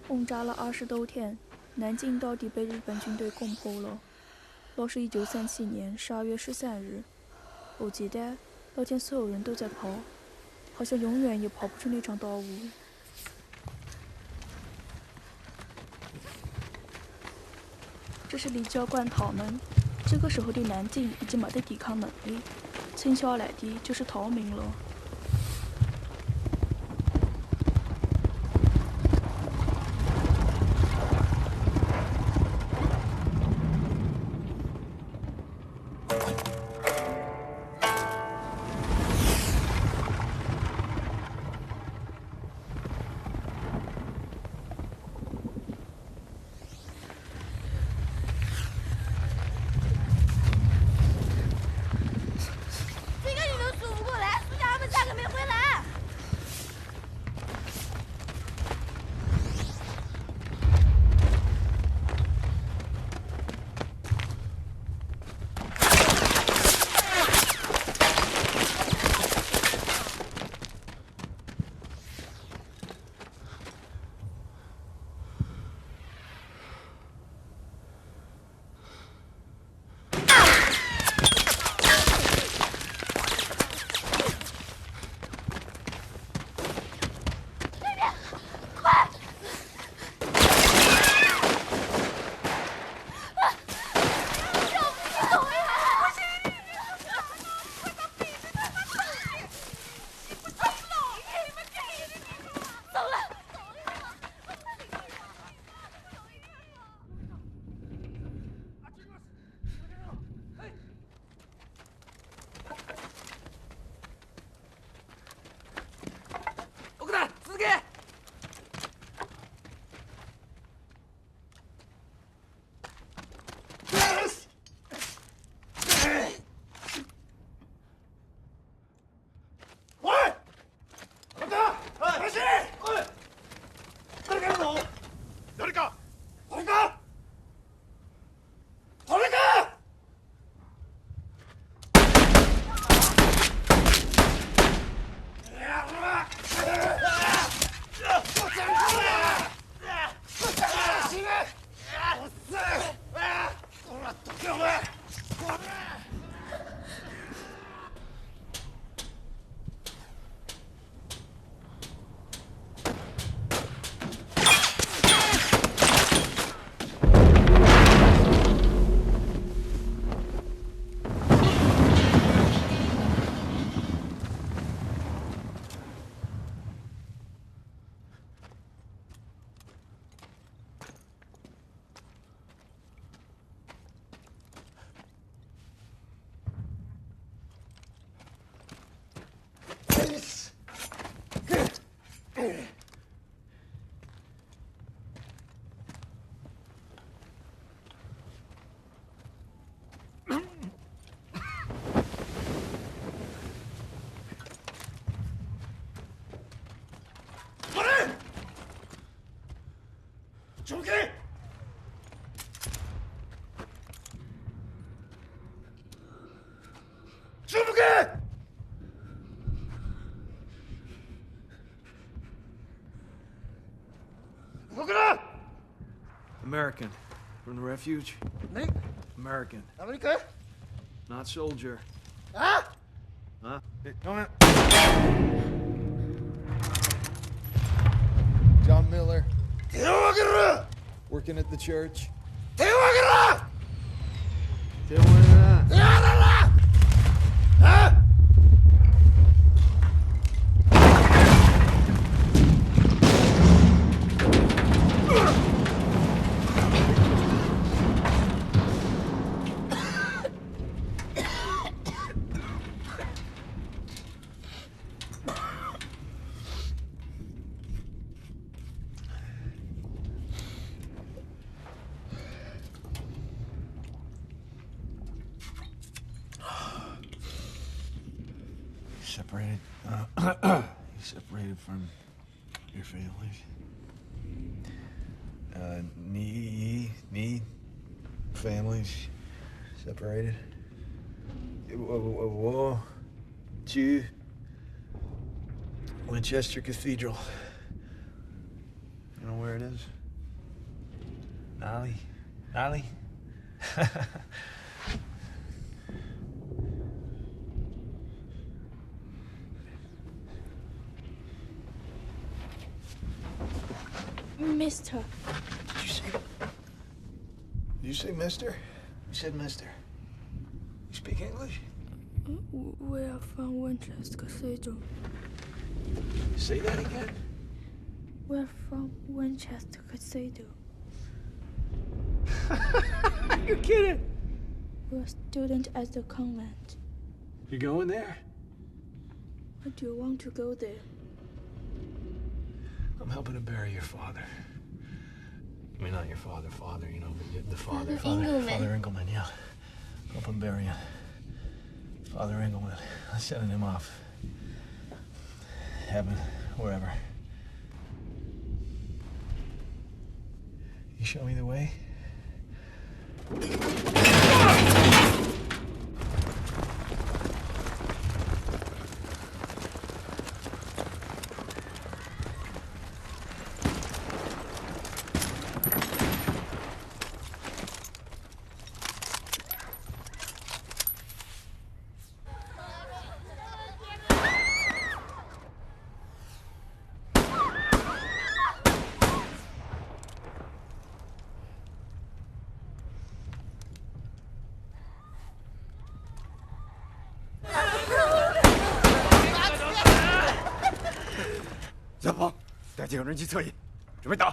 轰炸了20多天，南京到底被日本军队攻破了。那是1937年12月13日。我记得那天所有人都在跑，好像永远也跑不出那场大雾。这是李教官他们，这个时候对南京已经没得抵抗能力，剩下来的就是逃命了。出去！出不去！ American. From the refuge? Nee. American. Amerika? Not soldier. Ah? Huh? Hey, come in. John Miller. 대화하기라! Working at the church. 대화하기라! 대화해라. 대화하라! 아? Separated. Separated from your family. Need families separated. Whoa. Two. Winchester Cathedral. You know where it is? Nolly? Nolly? Mister. Did you say... Did you say mister? You said mister. You speak English? We are from Winchester Cathedral. Say that again? We're from Winchester Cathedral. You're kidding. We're a student at the convent. You going there? Why do you want to go there? I'm helping to bury your father. I mean, not your father, you know, but the father. Father Engelman, yeah. Help him bury him. Father Engelman. I'm sending him off. Heaven, wherever. You show me the way?小鹏，带几个人去侧翼，准备打。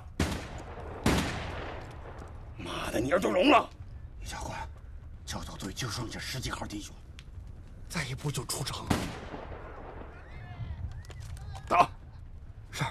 妈的，你儿都聋了！李教官，教导队就剩下10几号弟兄，再一步就出城。打！是。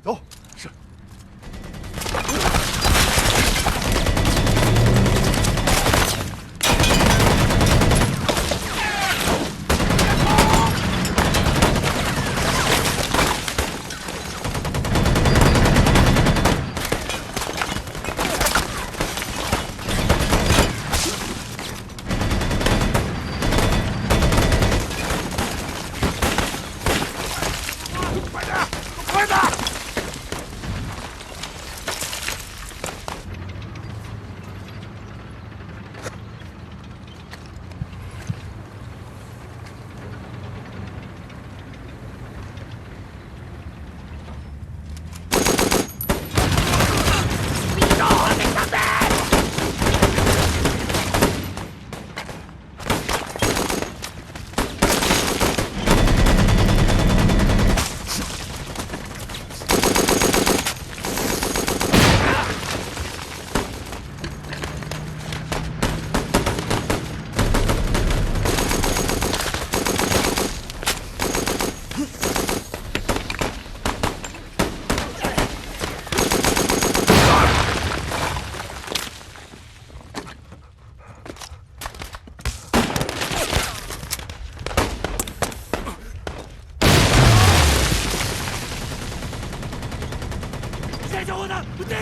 走，是。快点，快点！小伙子，不对！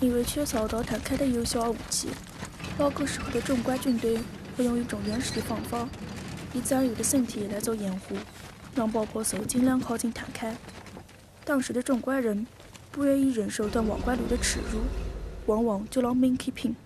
因为缺少导弹开的有效武器，老古时候的中怪军队会用一种原始的方法，以战友的身体来做掩护，让爆破手尽量靠近坦克。当时的中怪人不愿意忍受断网怪路的耻辱，往往就让命去拼。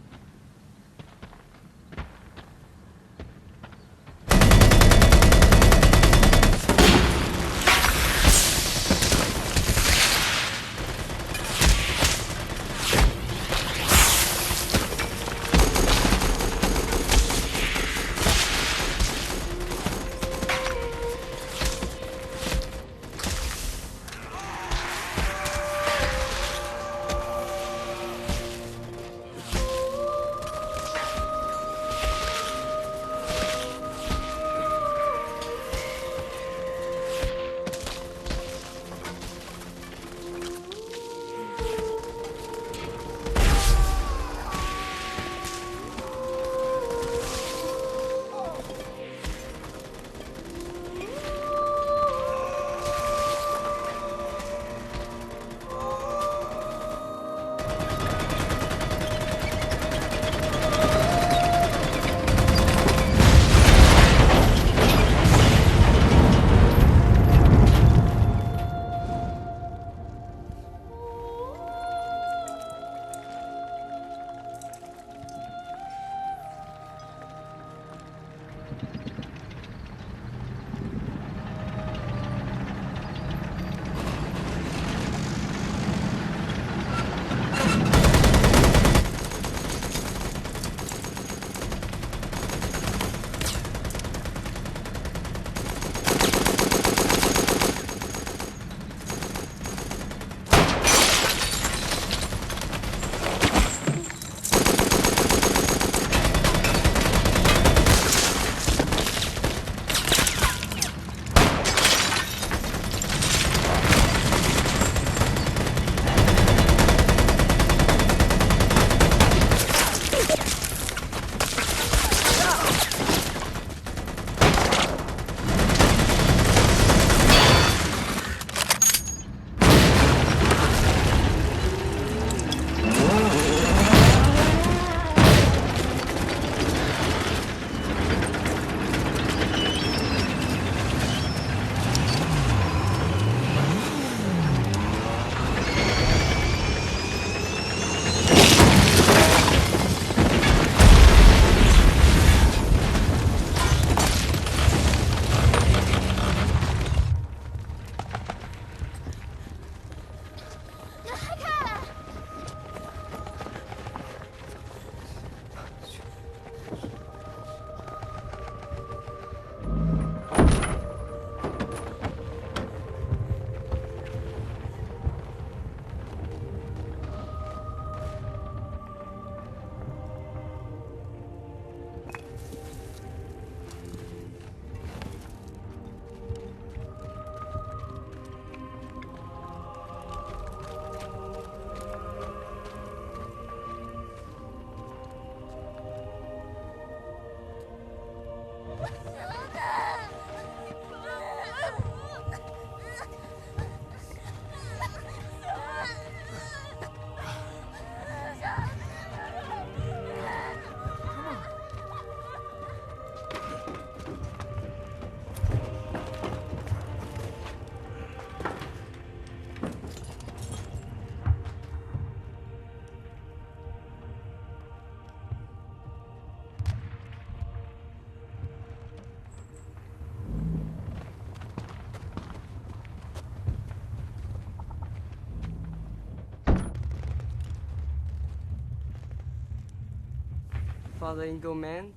Father Engelman,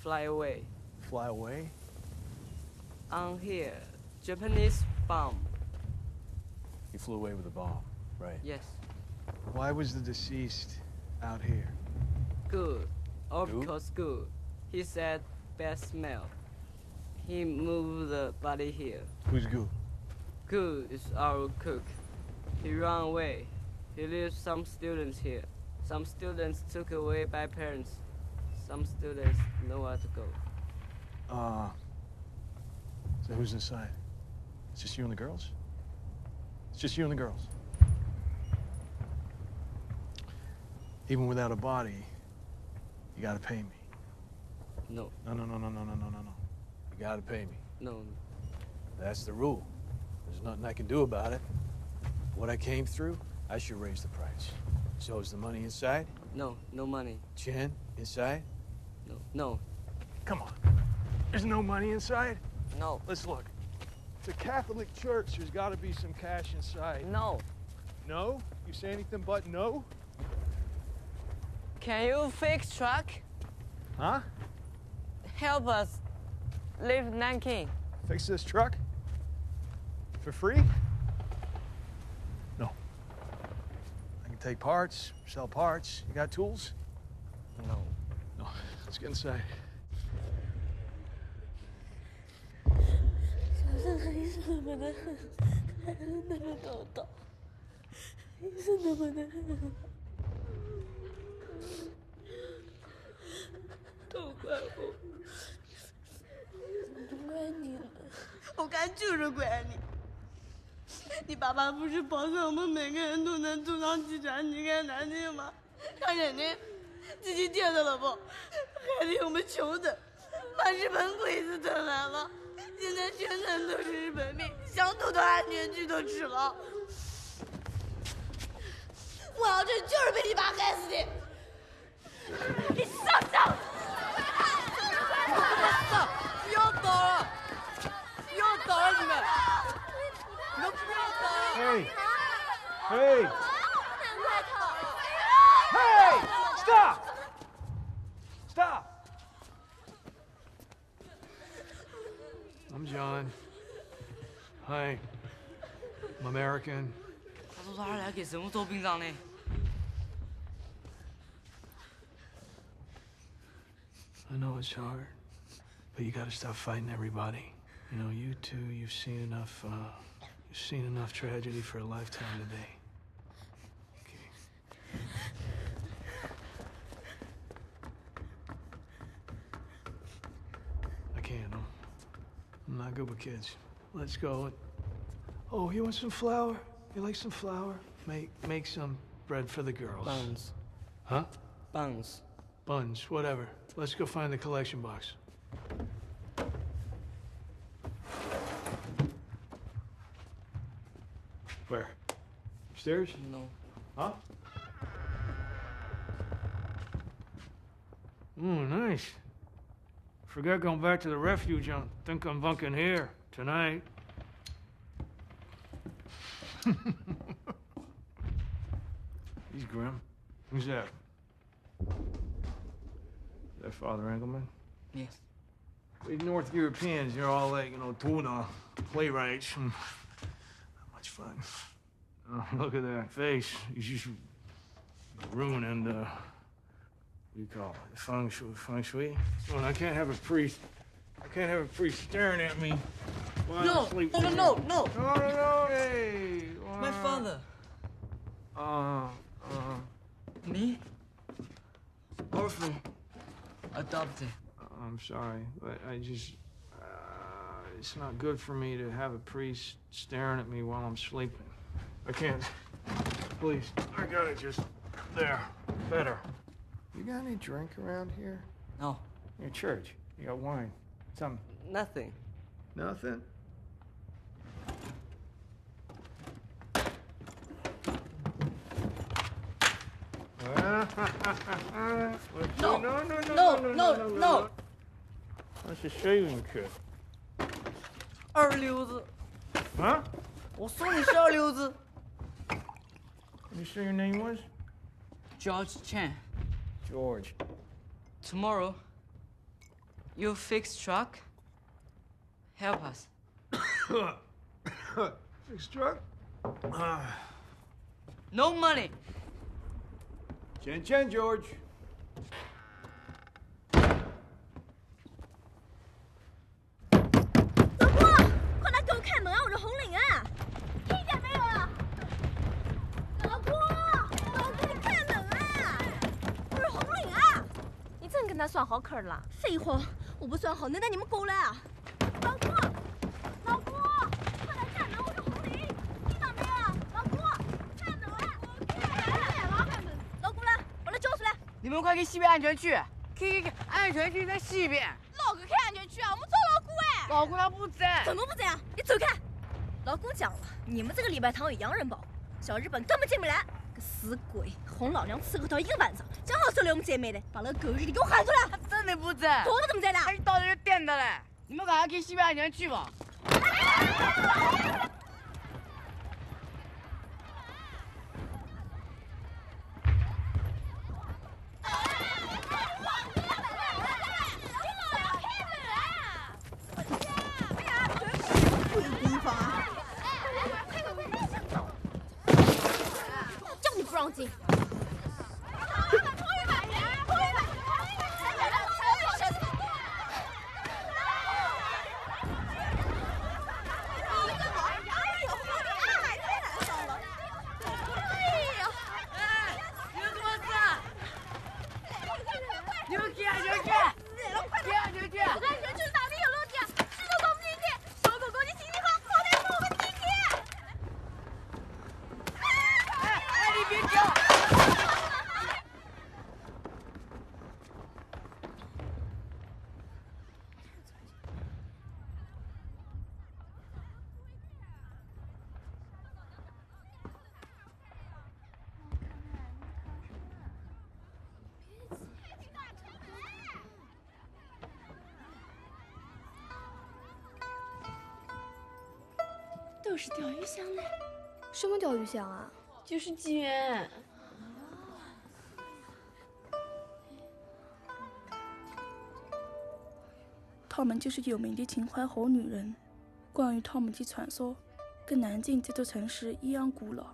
fly away. Fly away? On here, Japanese bomb. He flew away with a bomb, right? Yes. Why was the deceased out here? Good. Of Good? course good. He said bad smell. He moved the body here. Who's Goo? Good is our cook. He ran away. He leaves some students here. Some students took away by parents. Some students nowhere to go. So who's inside? It's just you and the girls? It's just you and the girls? Even without a body, you gotta pay me. No. No. You gotta pay me. No. That's the rule. There's nothing I can do about it. What I came through, I should raise the price. So is the money inside? No. No money. Chen, inside? No. No. Come on. There's no money inside? No. Let's look. It's a Catholic church. There's got to be some cash inside. No. No? You say anything but no? Can you fix truck? Huh? Help us leave Nanking. Fix this truck? For free? No. I can take parts, sell parts. You got tools? No. No. Let's get inside. 医生能不能搞到？医生能不能？都怪我，不怪你了。我看就是怪你。你爸爸不是保证我们每个人都能坐上机场离开南京吗？他肯定自己贴的了不？害得我们穷的把日本鬼子吞完了。 现在全城都是日本兵，想躲到安全区都吃了。我要这就是被你爸害死的！你上上！要倒了！要倒了！你们！你们不要倒了！ Hey! Hey! Hey! Stop! Stop! I'm John. Hi. I'm American. 他说他来给什么做兵长呢？ I know it's hard, but you gotta stop fighting everybody. You know, you two, you've seen enough tragedy for a lifetime today. Okay. I can't. I'm not good with kids. Let's go. Oh, you want some flour? You like some flour? Make some bread for the girls. Buns. Huh? Buns. Buns, whatever. Let's go find the collection box. Where? Upstairs? No. Huh? Ooh, nice. Forgot going back to the refuge. I think I'm bunking here tonight. He's grim. Who's that? Is that Father Engelman? Yes. These North Europeans, they're all like, tuna, playwrights. Not much fun. Look at that face. He's just ruining the, what do you call it? Feng shui? Well, I can't have a priest staring at me while I'm sleeping. No. No, hey. My father. Me? Orphan. Adopted. I'm sorry, but I just, it's not good for me to have a priest staring at me while I'm sleeping. I can't. Please. I got it just there. Better. You got any drink around here? No. Your church. You got wine. Something. Nothing. Nothing? No. That's a shaving kit. 二流子。 Huh? 我说你是二流子。 You say your name was? George Chen. George. Tomorrow, you fix truck. Help us. Fix truck? No money. Chen, George. 老婆，快来给我开门啊！我是红领啊！听见没有啊？老婆，开门啊！我是红领啊！你真跟他算好客了？废话，我不算好，能带你们狗来啊？老婆，快来开门！我是红领，听到没有？老婆，开门啊！开门！老公来，我来救你们快去西边安全区，去，安全区在西边。老公开安全区啊，我们找老公哎。老公他不在。怎么不在啊？你走开！老公讲了，你们这个礼拜堂有洋人包，小日本根本进不来。个死鬼，哄老娘伺候到一个晚上，正好收留我们姐妹的，把那个狗日的给我喊出来！他真的不在。怎么不在了？他到这就电的嘞。你们赶快去西边安全区吧。叫你不让进！都是钓鱼箱呢。什么钓鱼箱啊？就是机缘。她们就是有名的秦淮河女人。关于她们的传说，跟南京这座城市一样古老。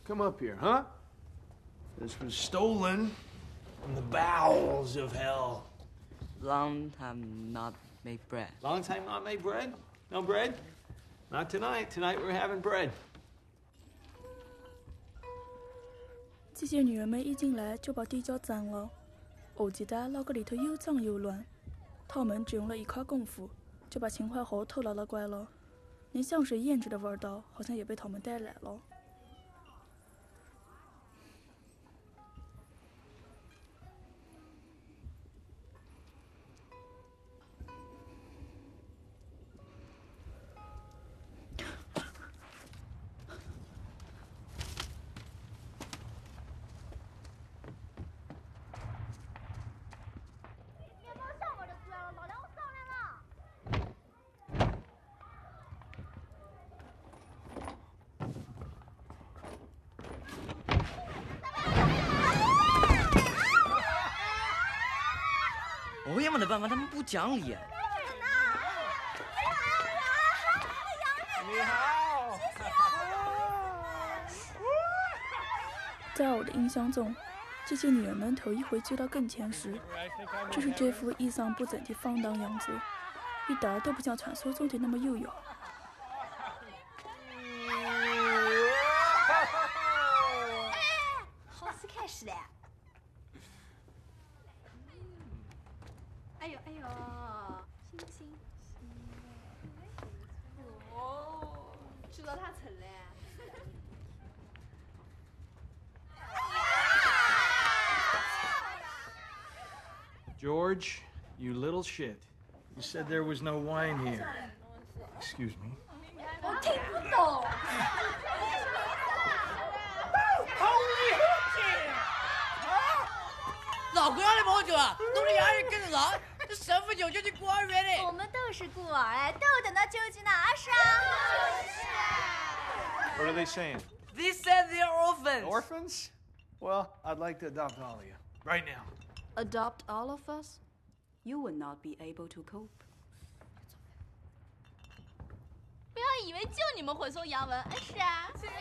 Come up here, huh? This was stolen from the bowels of hell. Long time not made bread. Long time not made bread? No bread? Not tonight. Tonight we're having bread. 这些女人们一进来就把地窖脏了，我记得那个里头又脏又乱。她们只用了一刻功夫，就把秦淮河偷捞了怪了，连香水胭脂的味道好像也被她们带来了。我也没得办法，他们不讲理。你好。在我的印象中，这些女人们头一回走到跟前时，就是这副衣裳不整的放荡样子，一点儿都不像传说中的那么优雅。好事开始了。哎呦哎呦，星星。哦，知道他成了。George, you little shit. You said there was no wine here. Excuse me. 我听不懂。老哥让你帮我酒啊，都是洋人跟着咱，神父有就去孤儿院嘞。我们都是孤儿，哎，都等到救济呢，是啊。What are they saying? They said they're orphans. Orphans? Well, I'd like to adopt all of you. Right now. Adopt all of us? You will not be able to cope. 不要以为就你们会说洋文，是啊。是啊。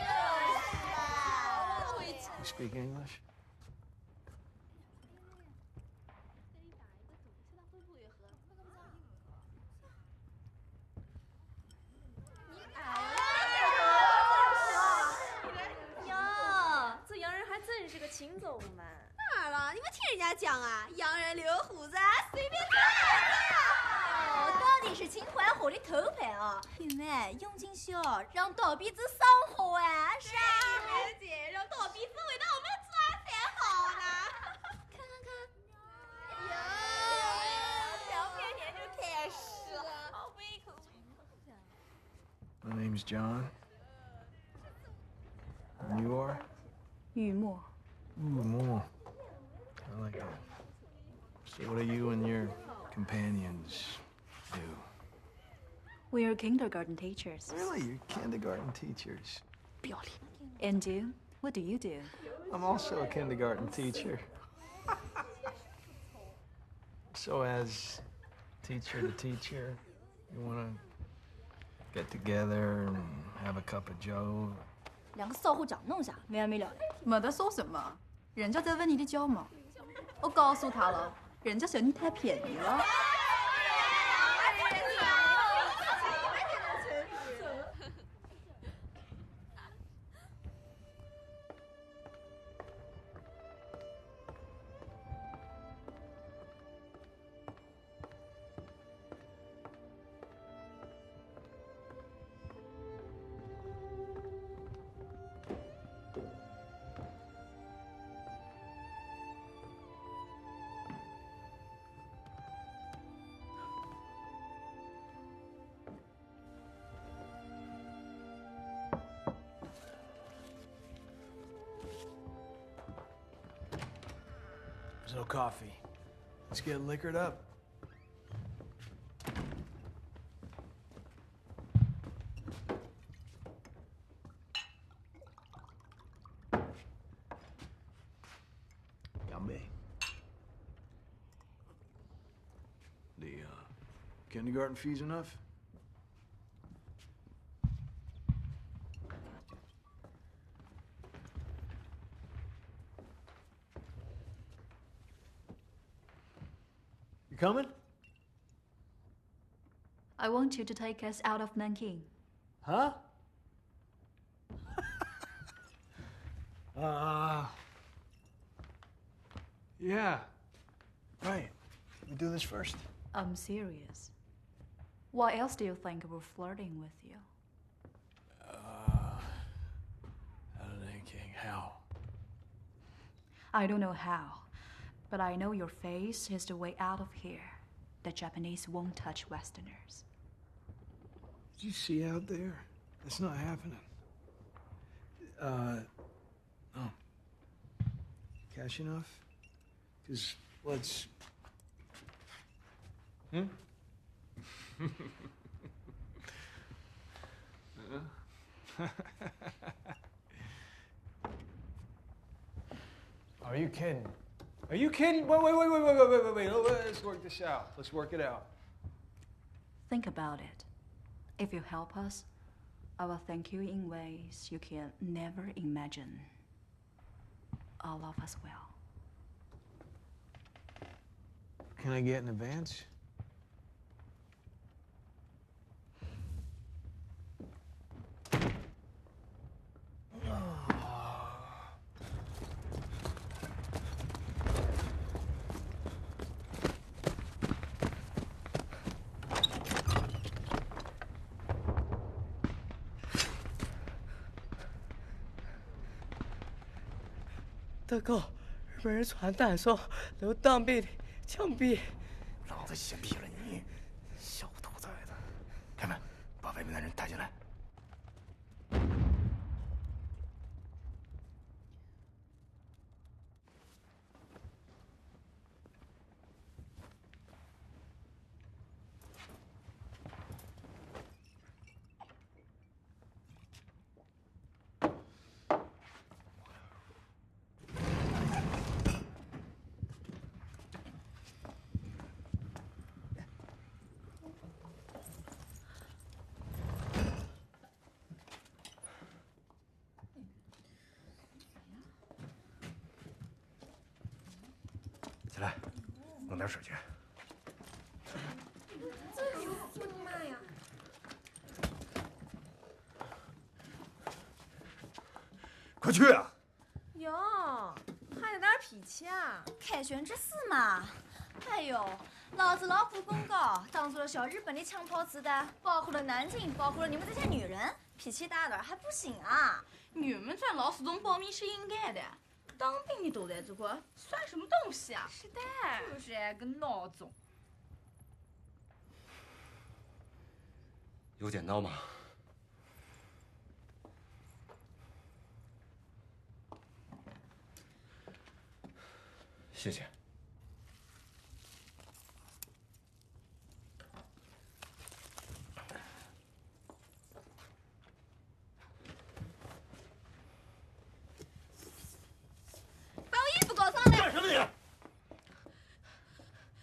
You speak English? 哟，这洋人还真是个轻松嘛。当然了，你们听人家讲啊，洋人留胡子随便抓啊。到底是清欢火的偷拍啊，因为用尽孝让大鼻子上火啊，是啊。梅姐，让大鼻子回到我们家才好呢。看看看，哟，小片年就开始了，好胃口。My name's John. And you are? 雨墨 Ooh, more. I like that. So what do you and your companions do? We are kindergarten teachers. Really? You're kindergarten teachers. 不要脸 And you? What do you do? I'm also a kindergarten teacher. So as teacher to teacher, you want to get together and have a cup of joe? 两个骚货长弄下，没完没了的。没得说什么，人家在问你的脚毛。我告诉他了，人家嫌你太便宜了。There's no coffee. Let's get liquored up. Yummy. The kindergarten fee's enough? You coming? I want you to take us out of Nanking. Huh? Yeah. Right. We do this first. I'm serious. Why else do you think we're flirting with you? Out of Nanking. How? I don't know how, but I know your face is the way out of here. The Japanese won't touch Westerners. Did you see out there? That's not happening. Oh. Cash enough? Because let's... Are you kidding? Are you kidding? Wait. Let's work this out. Let's work it out. Think about it. If you help us, I will thank you in ways you can never imagine. All of us will. Can I get an advance?德高，日本人传单说刘当被枪毙。老子先毙了你，小兔崽子！开门，把外面的人带进来。来，弄点水去。这是嘛呀？快去啊！哟，还有点脾气啊！凯旋之死嘛。哎呦，老子老不公告，当做了小日本的枪炮子弹，保护了南京，保护了你们这些女人，脾气大点还不行啊？你们在劳斯动保密是应该的，当兵的都在这块，算什么东西啊？是的，就是个孬种。有剪刀吗？谢谢。把我衣服搞上来！干什么你？你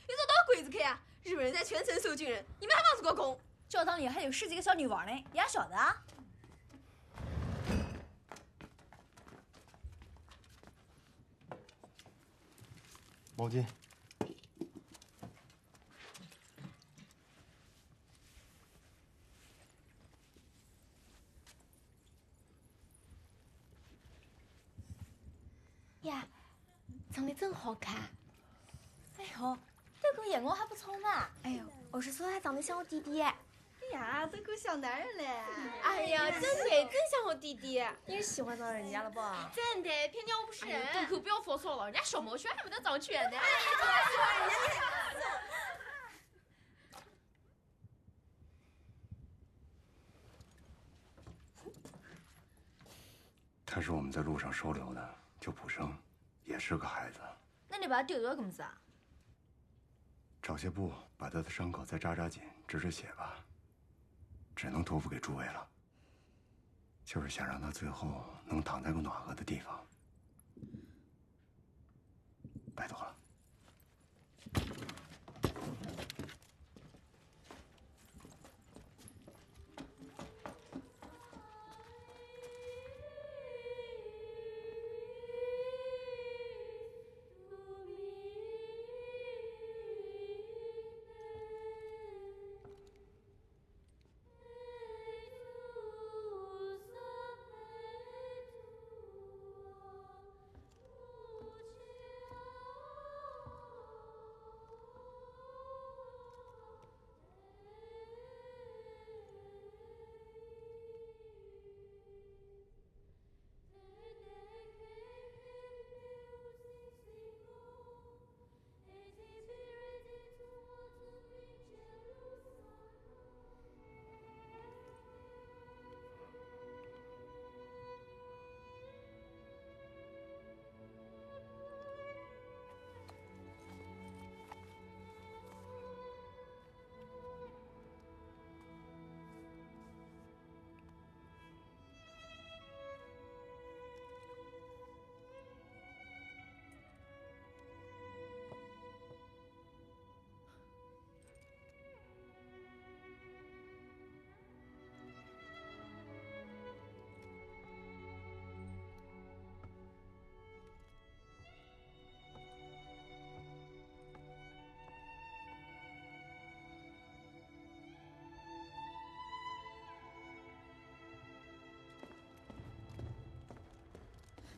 这到鬼子去啊！日本人在全城收军人，你们还忙着搞空？教堂里还有10几个小女娃呢，你还晓得啊？毛巾。呀，长得真好看。哎呦，这个眼光还不错嘛。哎呦，我是说他长得像我弟弟。哎呀，这个小男人嘞。哎呀，真的，真像我弟弟。你是喜欢上人家了不？真的，偏见我不是人。洞口不要说错了，人家小毛圈还没得长全呢。哎呀，就喜欢人家。他是我们在路上收留的，叫普生，也是个孩子。那你把他丢了干么子啊？找些布把他的伤口再扎扎紧，止止血吧。只能托付给诸位了。就是想让他最后能躺在个暖和的地方。拜托了。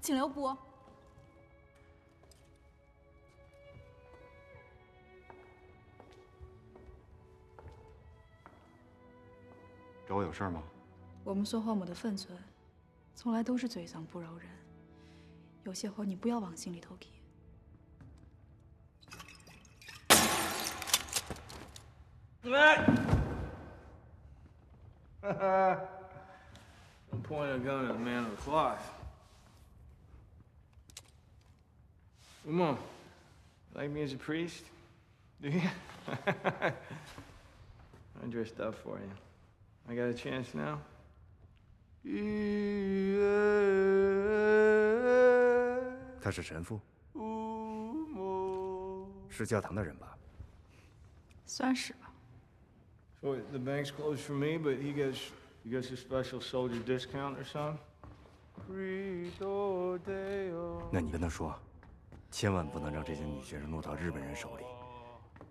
请留步。找我有事吗？我们说话没得分寸，从来都是嘴上不饶人。有些话你不要往心里头去。来！Don't point a gun at the man of the cloth. Come on. Like me as a priest? Do you? I dressed up for you. I got a chance now? 他是神父，是教堂的人吧？算是吧。So the bank's closed for me, but he gets a special soldier discount or something? 那你跟他说，千万不能让这些女学生落到日本人手里，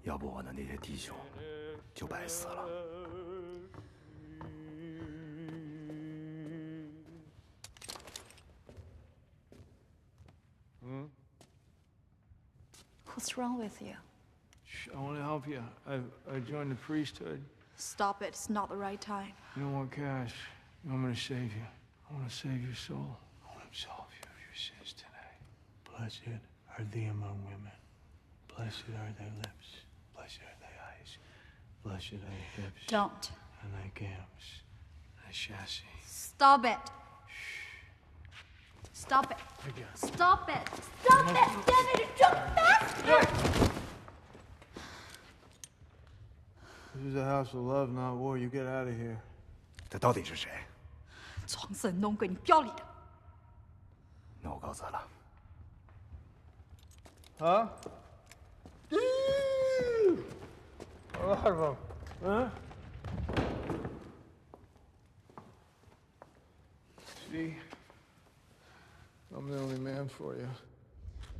要不我的那些弟兄就白死了。What's wrong with you? I want to help you. I joined the priesthood. Stop it. It's not the right time. You know what, Cash? I'm going to save you. I want to save your soul. I want to absolve you of your sins today. Blessed are thee among women. Blessed are thy lips. Blessed are thy eyes. Blessed are thy hips. Don't. And thy gams. Thy chassis. Stop it. Stop it. Stop it. Stop it. Damn it, you drunk bastard! This is a house of love, not war. You get out of here. 这到底是谁？装神弄鬼，你不要理他。那我告辞了。Huh? A lot of them. Huh? See? I'm the only man for you.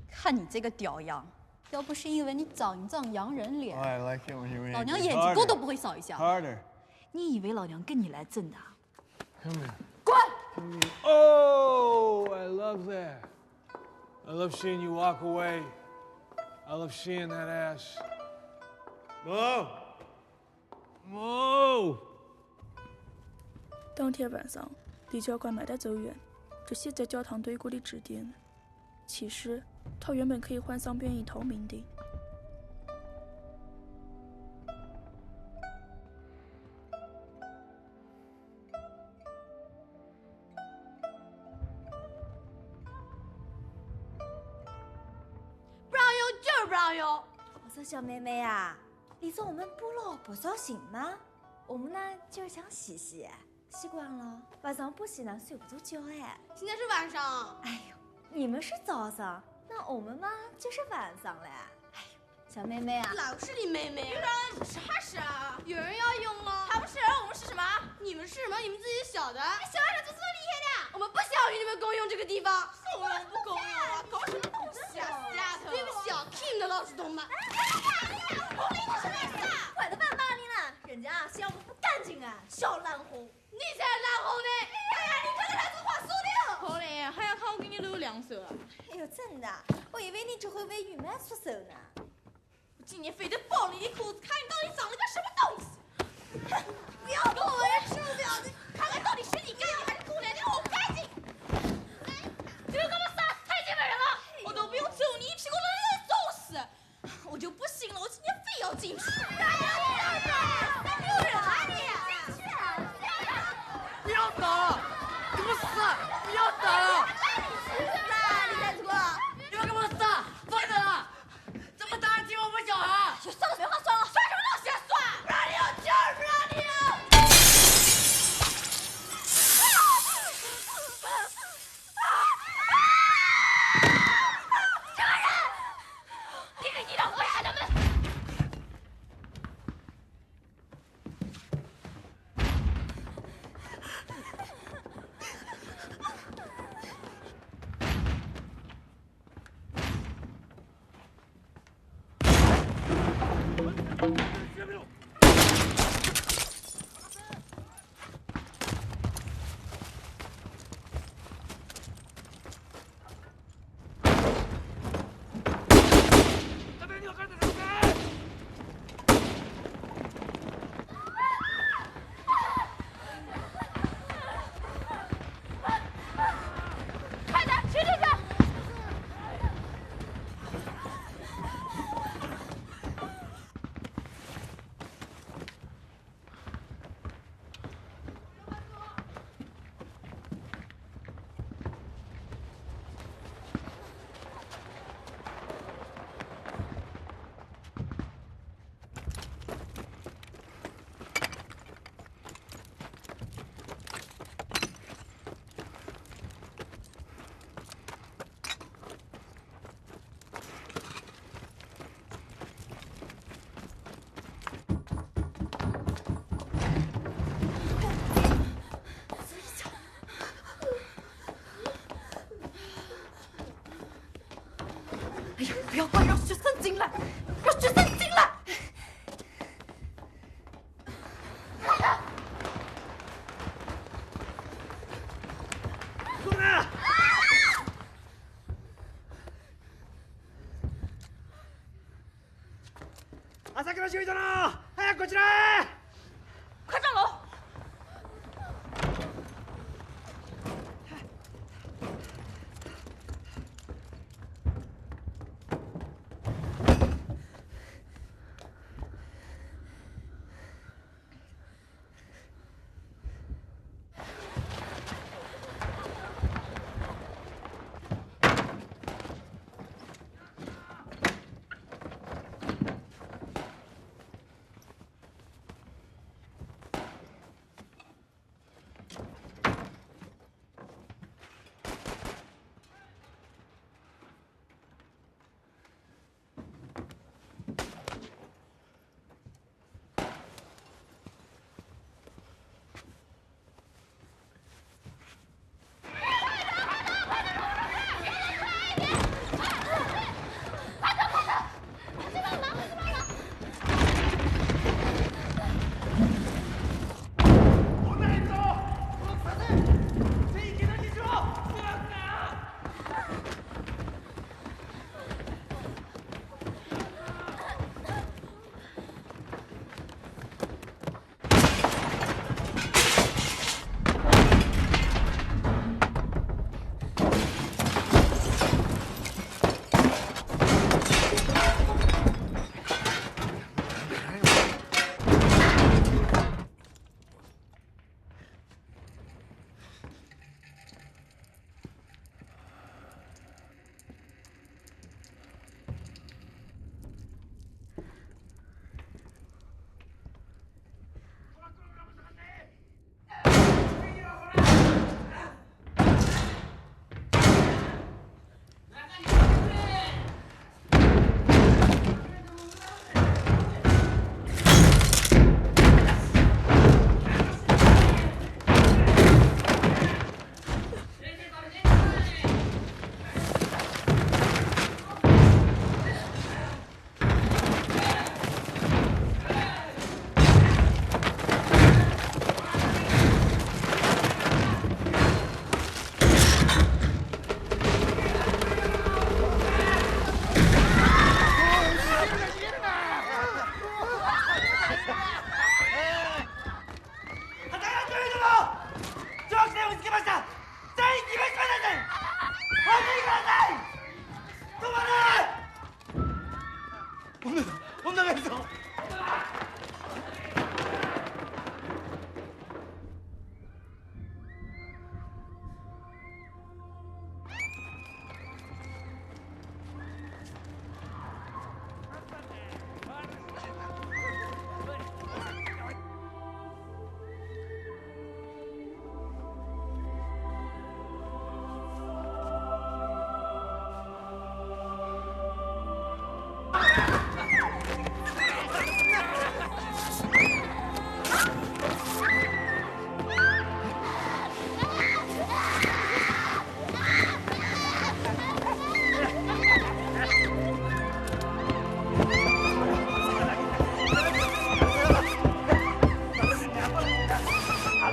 看你这个屌样，要不是因为你长一张洋人脸， I like it when you're angry. 老娘眼睛勾都不会扫一下。 Harder. 你以为老娘跟你来真的？ Come here. 滚！ Oh, I love that. I love seeing you walk away. I love seeing that ass. Mo! Mo! 当天晚上，李教官没带走远，只写在教堂对过的指点。其实，他原本可以换上便宜逃命的。不让用就是不让用。我说小妹妹啊，你说我们补了不扫兴吗？我们呢就是想洗洗，习惯了晚上补习呢睡不着觉哎。现在是晚上。哎呦，你们是早上，那我们嘛就是晚上嘞。哎呦，小妹妹啊，老是你妹妹。啥事啊？有人要用了。他不是，我们是什么？你们是什么？你们自己晓得。你小点就这么厉害的？我们不想与你们共用这个地方。共用不共用啊？搞什么东西啊？丫头！对不起啊 ，Kim 的老师懂吗？红领你什么意思啊？快点办骂你了，人家嫌我们不干净啊，小烂红。你才烂红呢！哎呀，你这个人这话说的。红领还要看我给你露两手啊？哎呦，真的，我以为你只会为玉曼出手呢。我今天非得剥你的裤子，看你到底长了个什么东西！不要动我，也受不了你。看看到底是你干净还是姑娘你好干净！这个干嘛杀死太监本人了？我都不用揍你一屁股冷脸揍死！我就不信了，我今天非要进去！不要打！给我死！不要打！你在这个？你们给我死！放着了！怎么打得起我们小孩？算了，没话算了。算什么东西啊？算！不让你有劲儿，不让你有。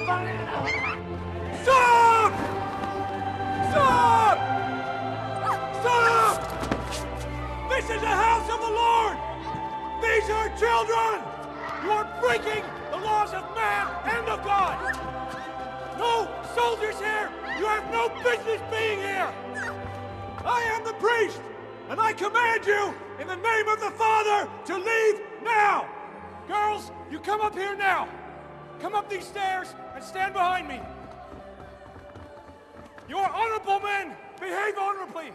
Stop! Stop! Stop! This is the house of the Lord! These are children! You are breaking the laws of man and of God! No soldiers here! You have no business being here! I am the priest, and I command you, in the name of the Father, to leave now! Girls, you come up here now! Come up these stairs and stand behind me! You are honorable men! Behave honorably!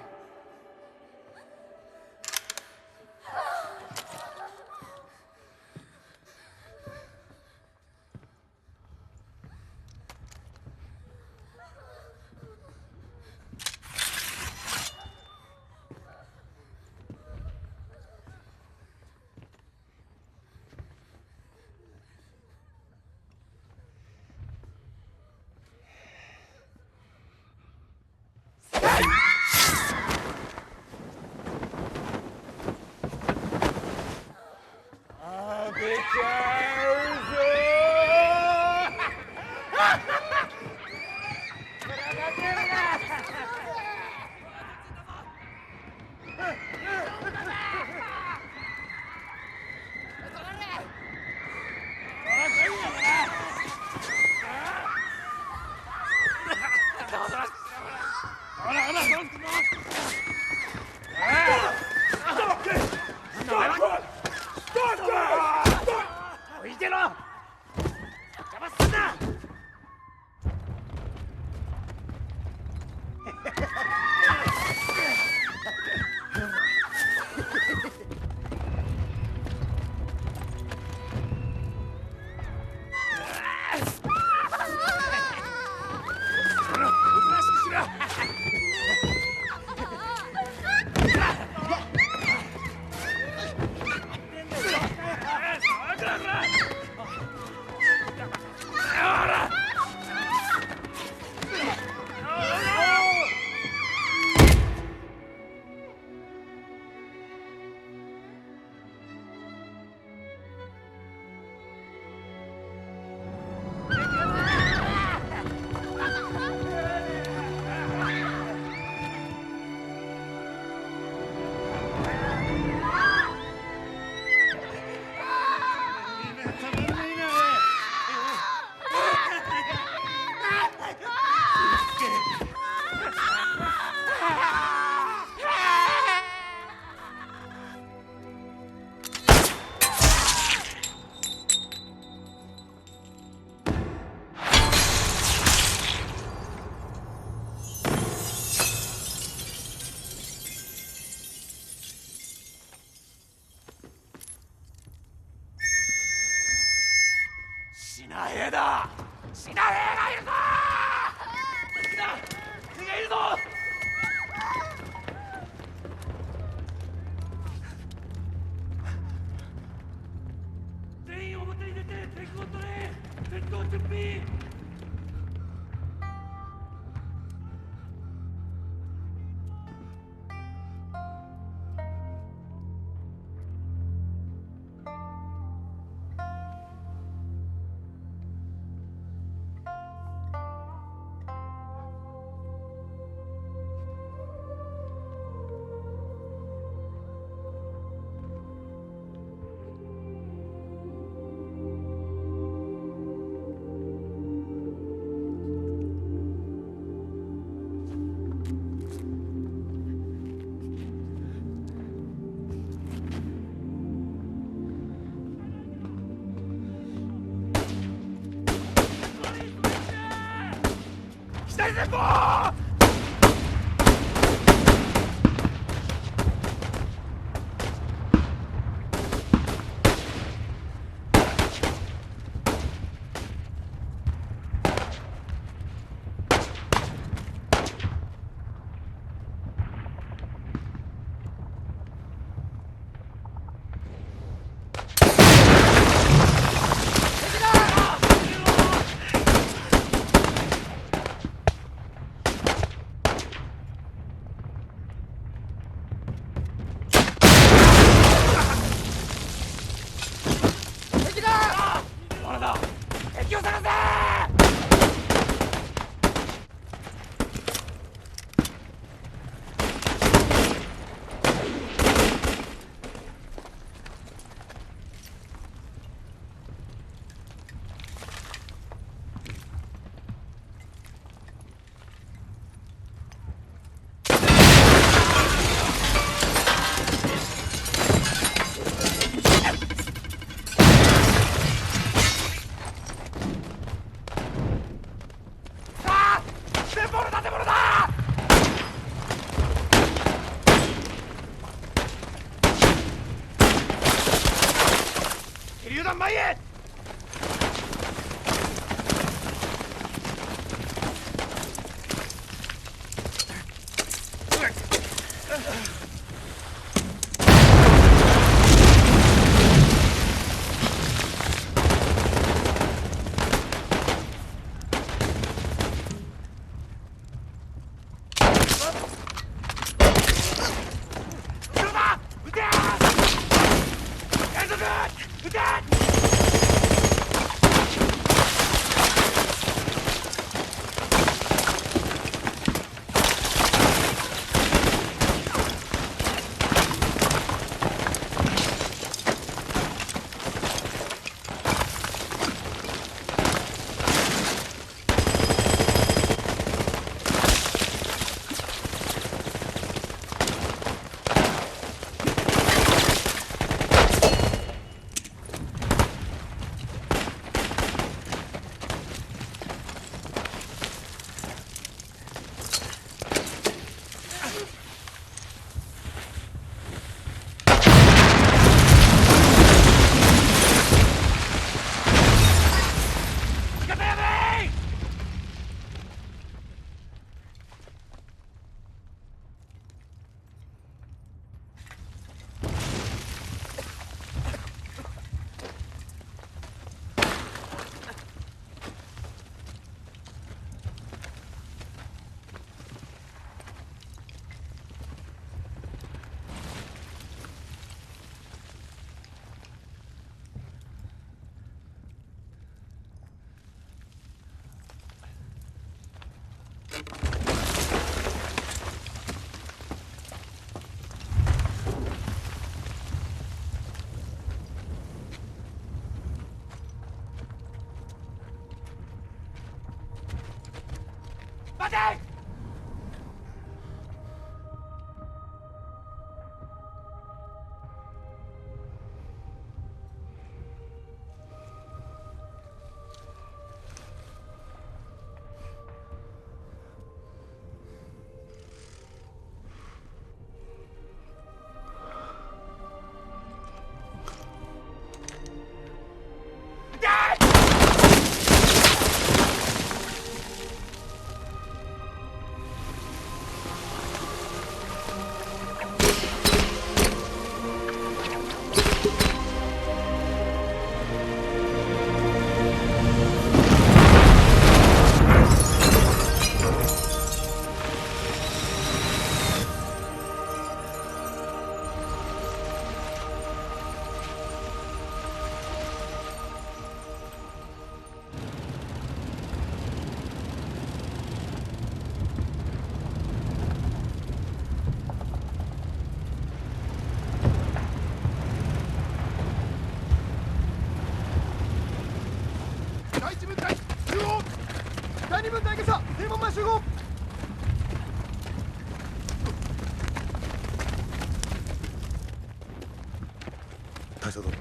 大佐殿、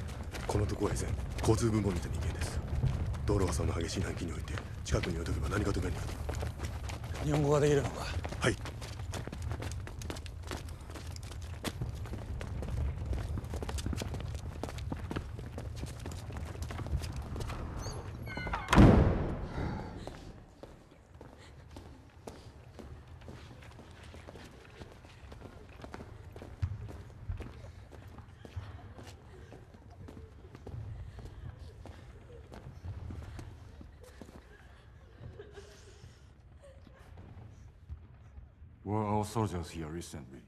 この男は以前交通文庫を見た人間です。道路破損の激しい南京において近くに置いておけば何かと便利だと。日本語ができるのか？はい。Were our soldiers here recently?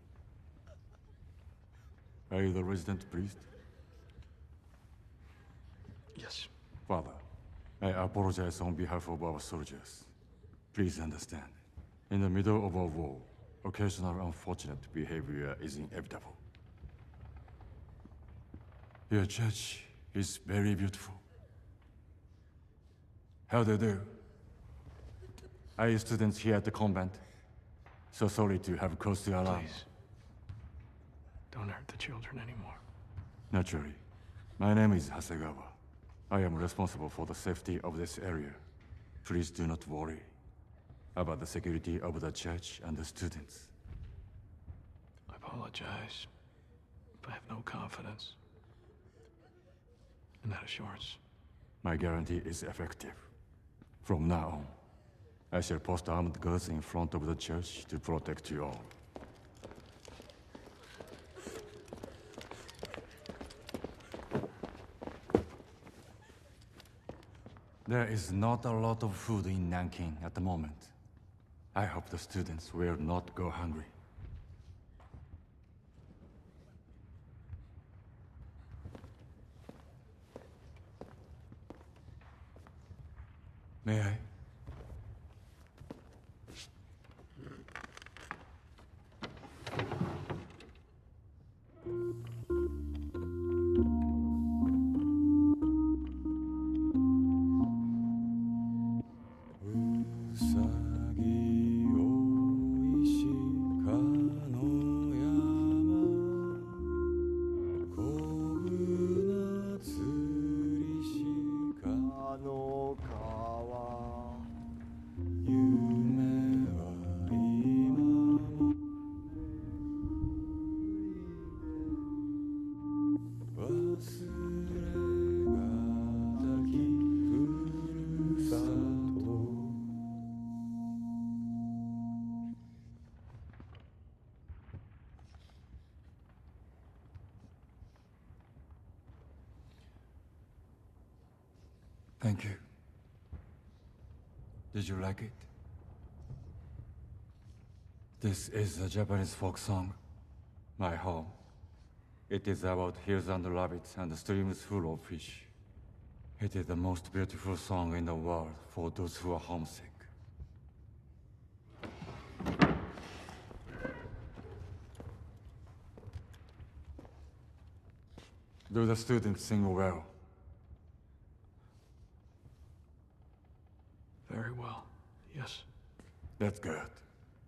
Are you the resident priest? Yes. Father, I apologize on behalf of our soldiers. Please understand, in the middle of a war, occasional unfortunate behavior is inevitable. Your church is very beautiful. How do you do? Are you students here at the convent? So sorry to have caused you alarm. Please, don't hurt the children anymore. Naturally. My name is Hasegawa. I am responsible for the safety of this area. Please do not worry about the security of the church and the students. I apologize, but I have no confidence in that assurance. My guarantee is effective. From now on, I shall post armed guards in front of the church to protect you all. There is not a lot of food in Nanking at the moment. I hope the students will not go hungry. May I? Thank you. Did you like it? This is a Japanese folk song, My Home. It is about hills and rabbits and streams full of fish. It is the most beautiful song in the world for those who are homesick. Do the students sing well? Very well, yes. That's good.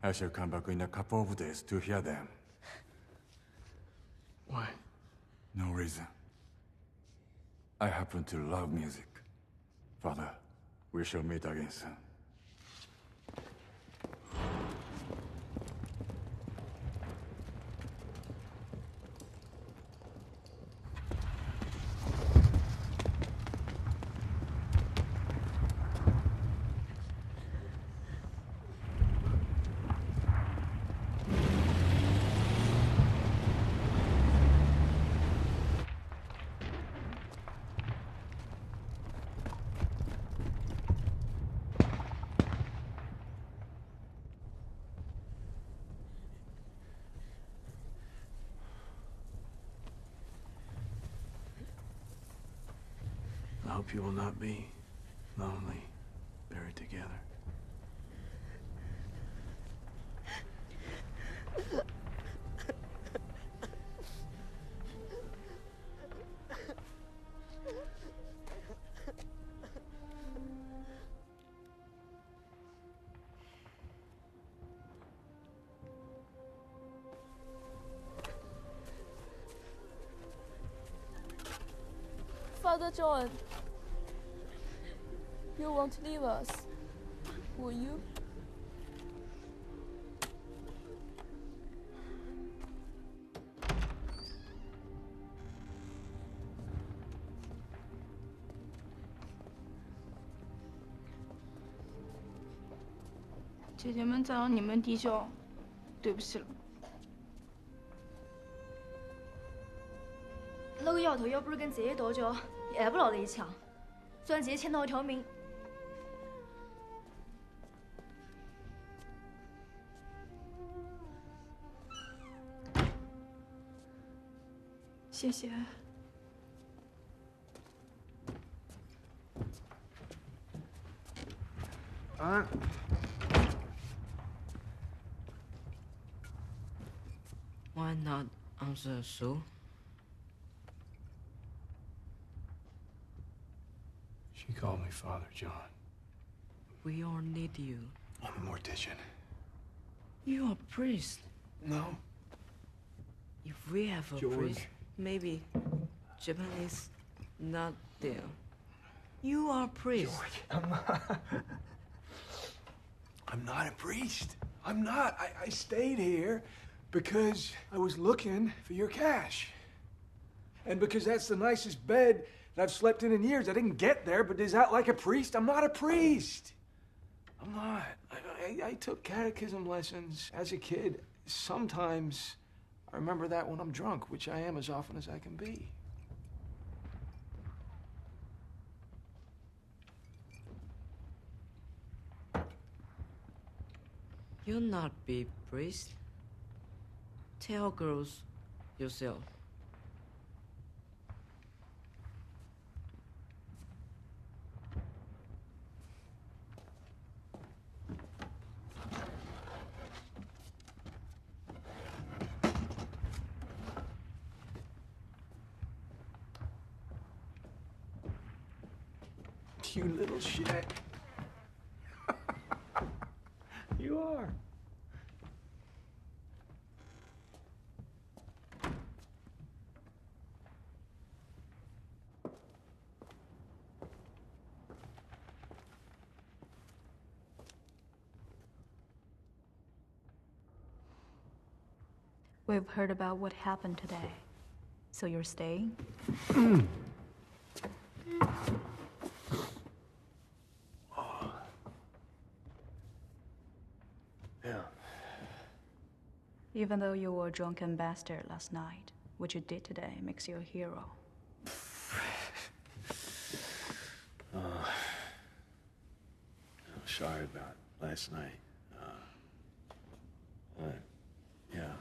I shall come back in a couple of days to hear them. Why? No reason. I happen to love music. Father, we shall meet again soon. I hope you will not be lonely, buried together. Father John, you won't leave us, will you?姐姐们再让你们弟兄，对不起了。那个丫头要不是跟这些道教，也挨不了这一枪。虽然姐姐欠他一条命。谢谢。啊。 Why not answer Sue? She called me Father John. We all need you. I'm a mortician. You are a priest. No. If we have a George. priest, maybe Japanese not there. You are a priest. George, I'm not a priest. I'm not. I stayed here because I was looking for your cash. And because that's the nicest bed that I've slept in years. I didn't get there, but is that like a priest? I'm not a priest. I'm not. I took catechism lessons as a kid. Sometimes I remember that when I'm drunk, which I am as often as I can be. You'll not be priest. Tell girls yourself. You little shit. You are. We've heard about what happened today. So you're staying? Yeah. Even though you were a drunken bastard last night, what you did today makes you a hero. I'm sorry about last night. Yeah.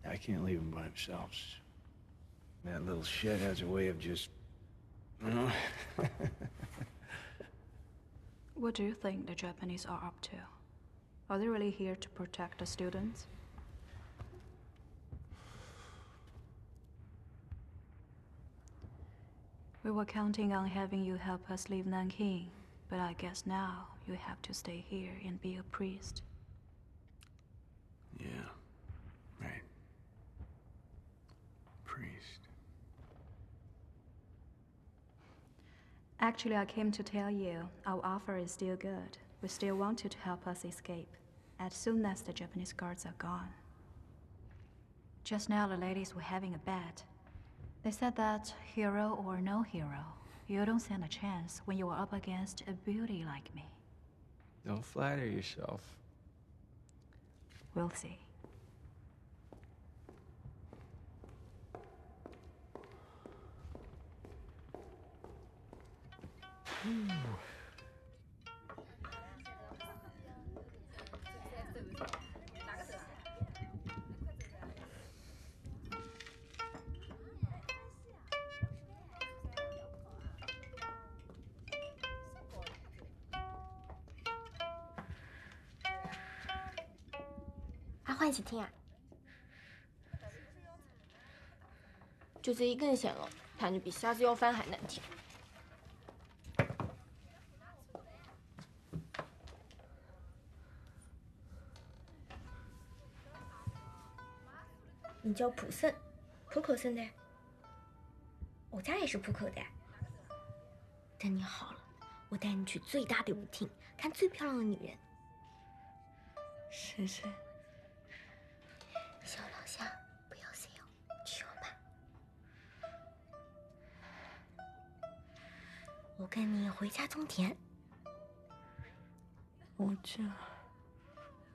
I can't leave him by himself. That little shit has a way of just, you know. What do you think the Japanese are up to? Are they really here to protect the students? We were counting on having you help us leave Nanking, but I guess now you have to stay here and be a priest. Yeah, right. Priest. Actually, I came to tell you our offer is still good. We still want you to help us escape as soon as the Japanese guards are gone. Just now, the ladies were having a bet. They said that, hero or no hero, you don't stand a chance when you are up against a beauty like me. Don't flatter yourself. We'll see.还换一起听啊？就这一根线了，弹着比瞎子要饭还难听。你叫普森，浦口森的。我家也是浦口的。等你好了，我带你去最大的舞厅，看最漂亮的女人。谢谢。小老乡，不要 say 哦，去玩吧。我跟你回家种田。我家，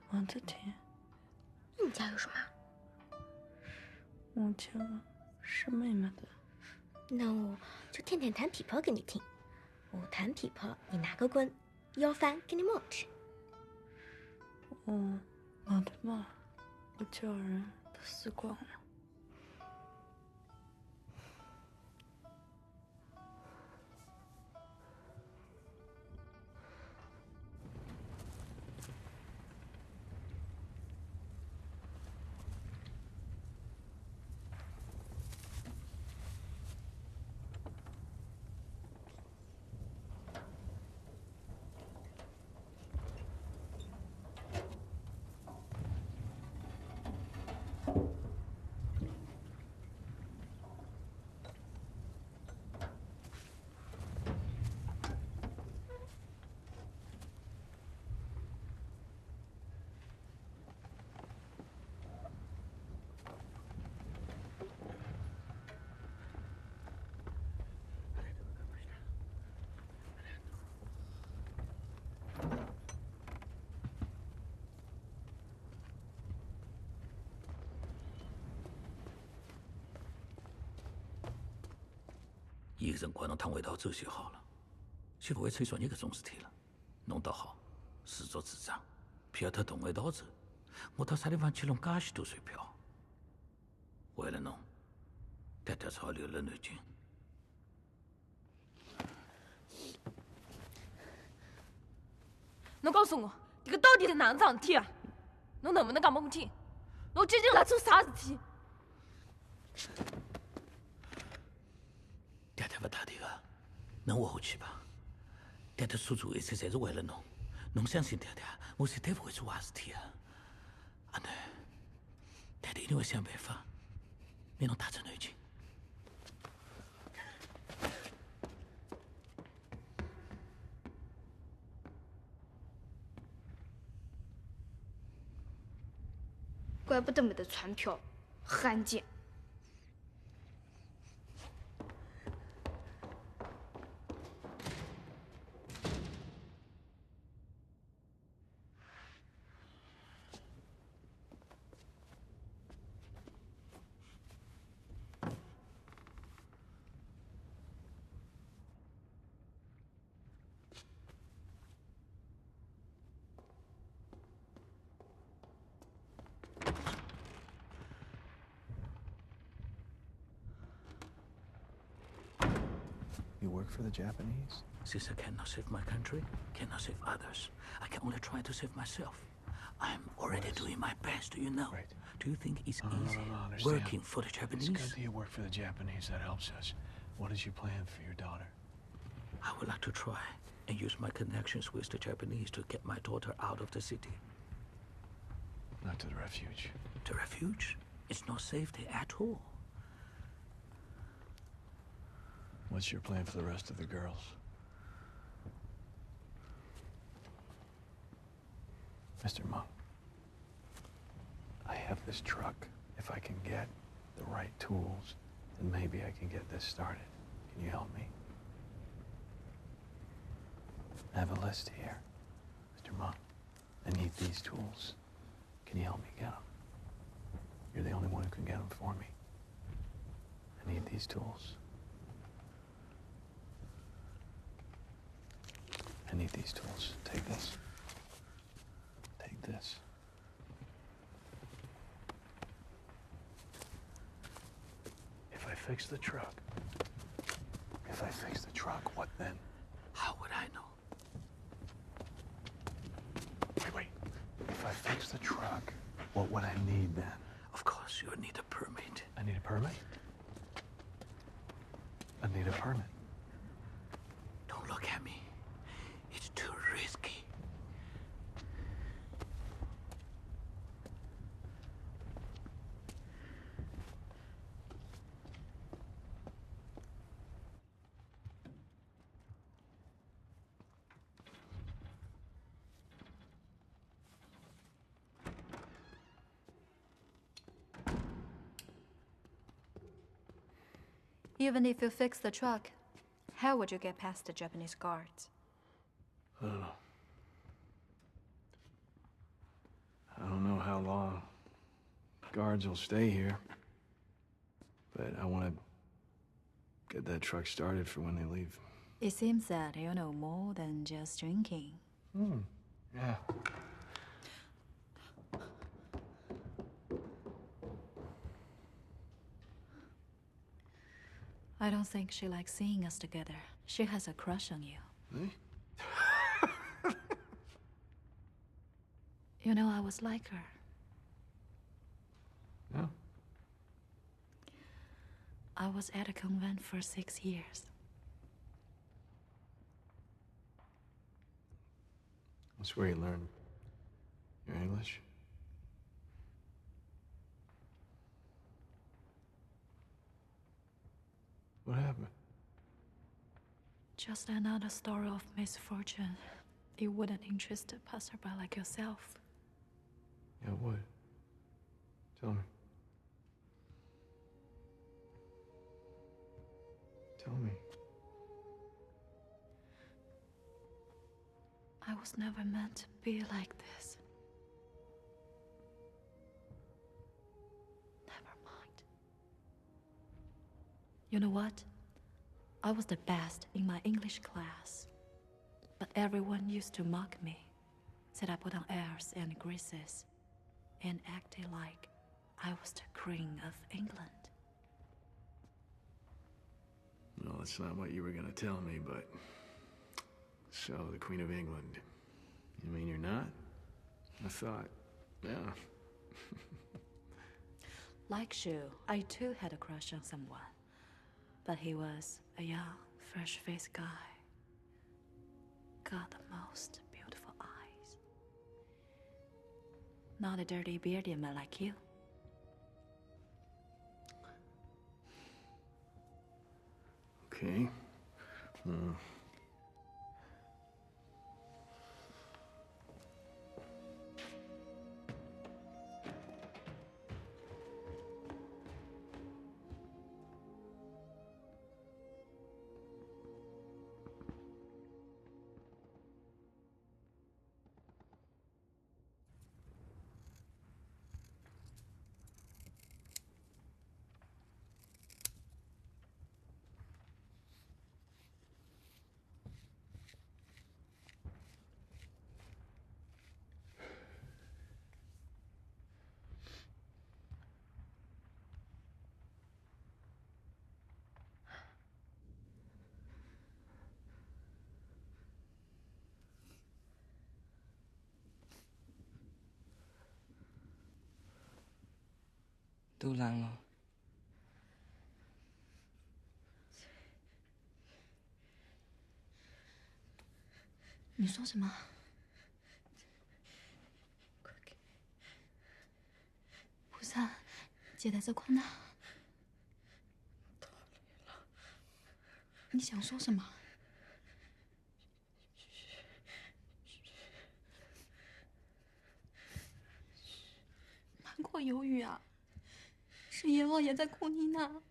我的田。你家有什么？我家是妹妹的。那我就天天弹琵琶给你听。我弹琵琶，你拿个棍，要饭给你妈吃。我的妈，我家人都死光了。伊个辰光侬趟回到州就好了，就不会催作业搿种事体了。弄得好，自作自长，骗脱同一道走，我到啥地方去弄介许多船票？为了侬，爹爹只好留了南京。侬告诉我，这个到底是哪能桩事体啊？侬能不能讲拨我听？侬究竟辣做啥事体？爹爹不打的个，侬活下去吧。爹爹所做一切侪是为了侬，侬相信爹爹，我绝对不会做坏事体的。阿囡，爹爹一定会想办法，把侬带出南京。怪不得没得船票，汉奸。You work for the Japanese? Since I cannot save my country, cannot save others, I can only try to save myself. I'm already doing my best, do you know? Right. Do you think it's easy No, working for the Japanese? It's good that you work for the Japanese. That helps us. What is your plan for your daughter? I would like to try and use my connections with the Japanese to get my daughter out of the city. Not to the refuge. The refuge? It's not safety at all. What's your plan for the rest of the girls? Mr. Monk, I have this truck. If I can get the right tools, then maybe I can get this started. Can you help me? I have a list here, Mr. Monk. I need these tools. Can you help me get them? You're the only one who can get them for me. I need these tools. I need these tools. Take this. Take this. If I fix the truck, what then? How would I know? Wait. If I fix the truck, what would I need then? Of course, you'll need a permit. I need a permit? I need a permit. Don't look at me. It's too risky. Even if you fix the truck, how would you get past the Japanese guards? I don't know. I don't know how long guards will stay here, but I want to get that truck started for when they leave. It seems that you know more than just drinking. Yeah. I don't think she likes seeing us together. She has a crush on you. Me? You know, I was like her. Yeah. I was at a convent for 6 years. That's where you learned your English? What happened? Just another story of misfortune. It wouldn't interest a passerby like yourself. Yeah, what? Tell me. Tell me. I was never meant to be like this. Never mind. You know what? I was the best in my English class. But everyone used to mock me. Said I put on airs and graces. And acted like I was the Queen of England. No, that's not what you were gonna tell me, but... So, the Queen of England. You mean you're not? I thought, yeah. Like Shu, I too had a crush on someone. But he was a young, fresh-faced guy. Got the most beautiful eyes. Not a dirty, bearded man like you. Okay.都烂了。你说什么？菩萨，姐在这块呢。你想说什么？难过忧郁啊，是阎王爷在哭你呢。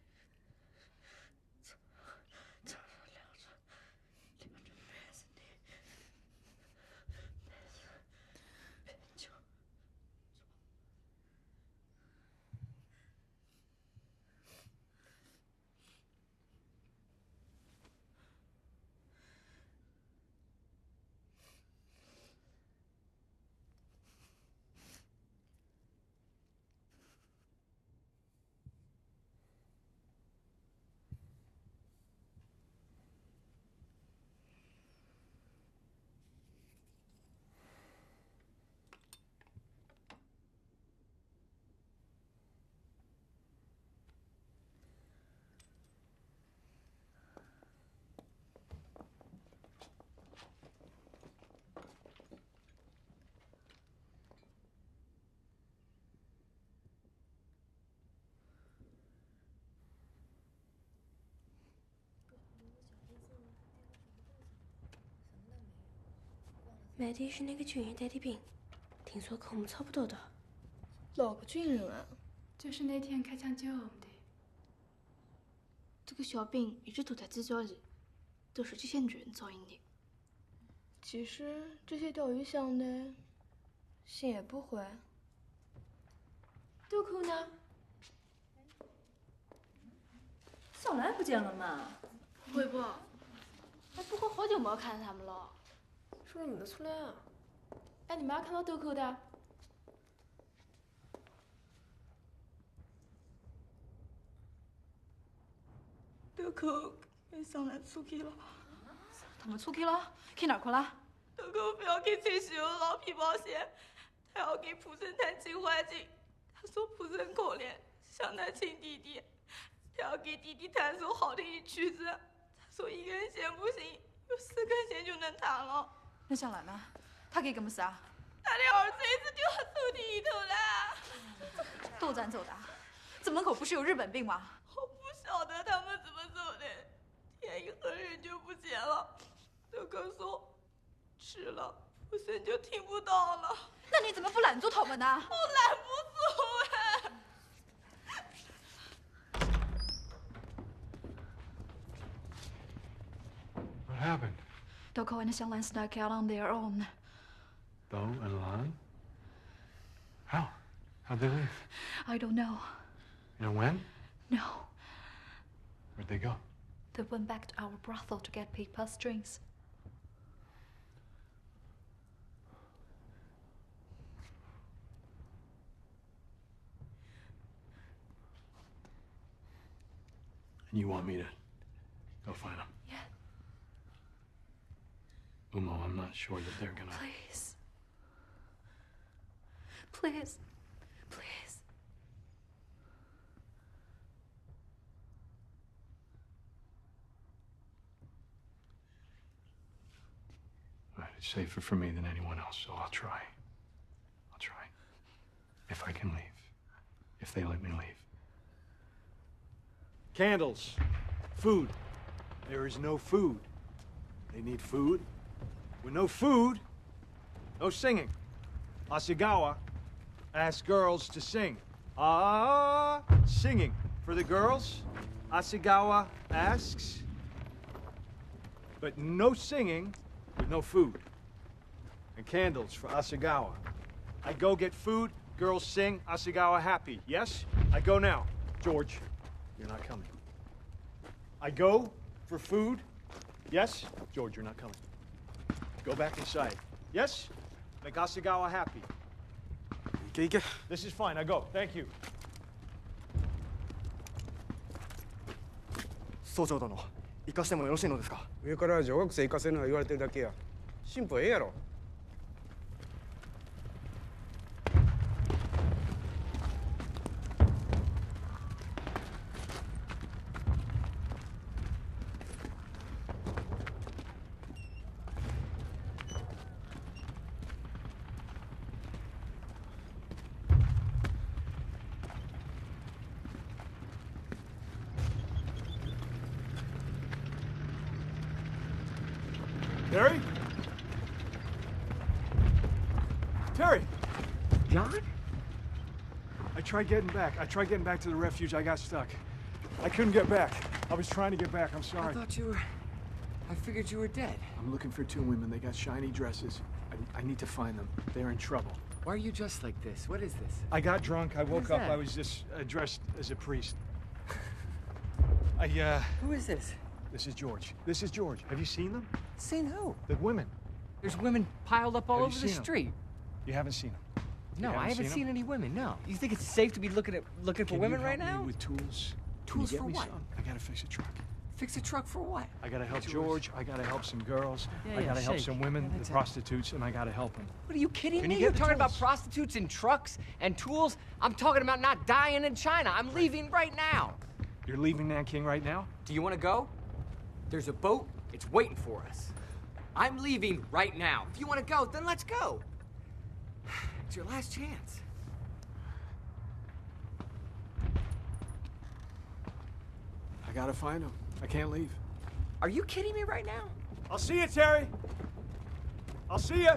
麦迪是那个军人带的兵，听说和我们差不多大。哪个军人啊？就是那天开枪救我们的。这个小兵一直都在自教里，都是这些女人造营的。其实这些钓鱼箱的，信也不回。豆蔻呢？小兰不见了吗？回不？哎，不过好久没有看到他们了。说你们出来啊？哎，你们还看到豆蔻的？豆蔻被小兰出去了。他们出去了？去哪儿去了？豆蔻不要给崔喜文老皮保险，他要给蒲生谈情怀情。他说蒲生可怜，想他亲弟弟，他要给弟弟弹首好听的曲子。他说一根弦不行，有4根弦就能弹了。那小兰呢？她给干么事啊？他的儿子一直丢到抽屉里头了。都咱走的？这门口不是有日本兵吗？我不晓得他们怎么走的，天一黑人就不见了。豆蔻说吃了，蒲生就听不到了。那你怎么不拦住他们呢？我拦不住哎。What happened? Doko and Xianglan snuck out on their own. Bo and Lan? How? How'd they leave? I don't know. You know when? No. Where'd they go? They went back to our brothel to get paid purse strings. And you want me to go find them? Yeah. Umo, I'm not sure that they're gonna... Please. Please. Please. All right, it's safer for me than anyone else, so I'll try. I'll try. If I can leave. If they let me leave. Candles. Food. There is no food. They need food. With no food, no singing. Asagawa asks girls to sing. Singing. For the girls, Asagawa asks. But no singing with no food. And candles for Asagawa. I go get food, girls sing, Asagawa happy. Yes? I go now. George, you're not coming. I go for food. Yes? George, you're not coming. Go back inside. Yes? Make Asagawa happy. This is fine. I go. Thank you. 総長殿、行かしてもよろしいのですか？上から女学生行かせるのは言われてるだけや。進歩ええやろ。Terry? Terry! John? I tried getting back. To the refuge. I got stuck. I couldn't get back. I was trying to get back. I'm sorry. I thought you were... I figured you were dead. I'm looking for two women. They got shiny dresses. I need to find them. They're in trouble. Why are you dressed like this? What is this? I got drunk. I woke up. that? I was just dressed as a priest. Who is this? This is George. This is George. Have you seen them? Seen who? The women. There's women piled up all Have you over the seen 'em? street. You haven't seen them? No, I haven't seen any women, no. You think it's safe to be looking for women right now? Me with tools? Tools Can you for get me what? some? I gotta fix a truck. Fix a truck for what? I gotta help George. I gotta help some girls. Yeah, I gotta help shake. some women, Yeah, the that's it. prostitutes, and I gotta help them. What are you kidding Can me? you You're get the talking about tools? prostitutes and trucks and tools? I'm talking about not dying in China. I'm leaving right now. You're leaving Nanking right now? Do you want to go? There's a boat. It's waiting for us. I'm leaving right now. If you want to go, then let's go. It's your last chance. I gotta find them. I can't leave. Are you kidding me right now? I'll see you, Terry. I'll see you.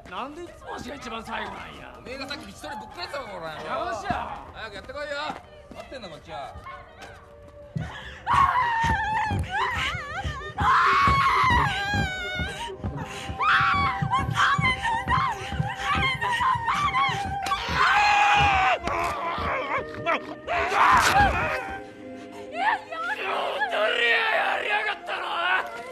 なんでいつもわしが一番最後なんや。おめえがさっき一人ぶっ返したろこら。よっしゃ。早くやってこいよ。待ってんだこっちは。やりやがったの。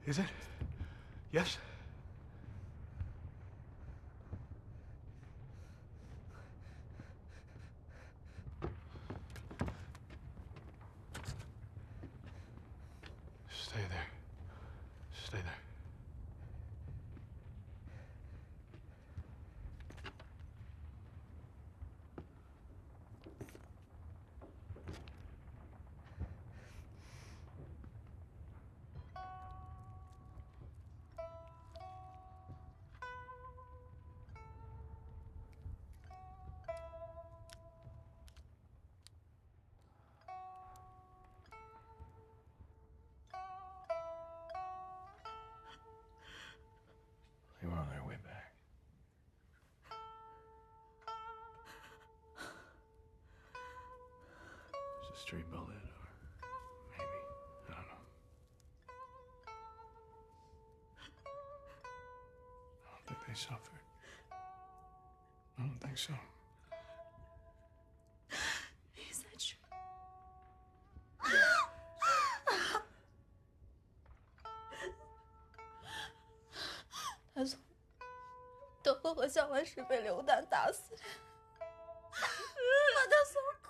Is it? Yes? Stay there. Stay there. They were on their way back. It's a stray bullet, or maybe, I don't know. I don't think they suffered. I don't think so. Is that true? 他从德国和校湾时被流弹打死的，把他所苦。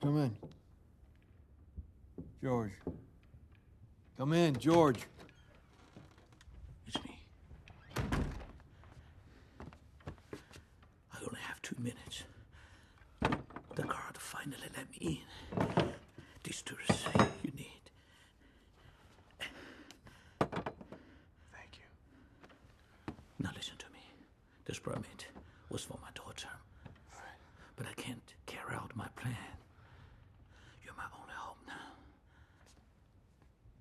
Come in. George. Come in, George. It's me. I only have 2 minutes. The guard finally let me in. These tourists you need. Thank you. Now listen to me. This permit was for my daughter. But I can't carry out my plan. You're my only hope now.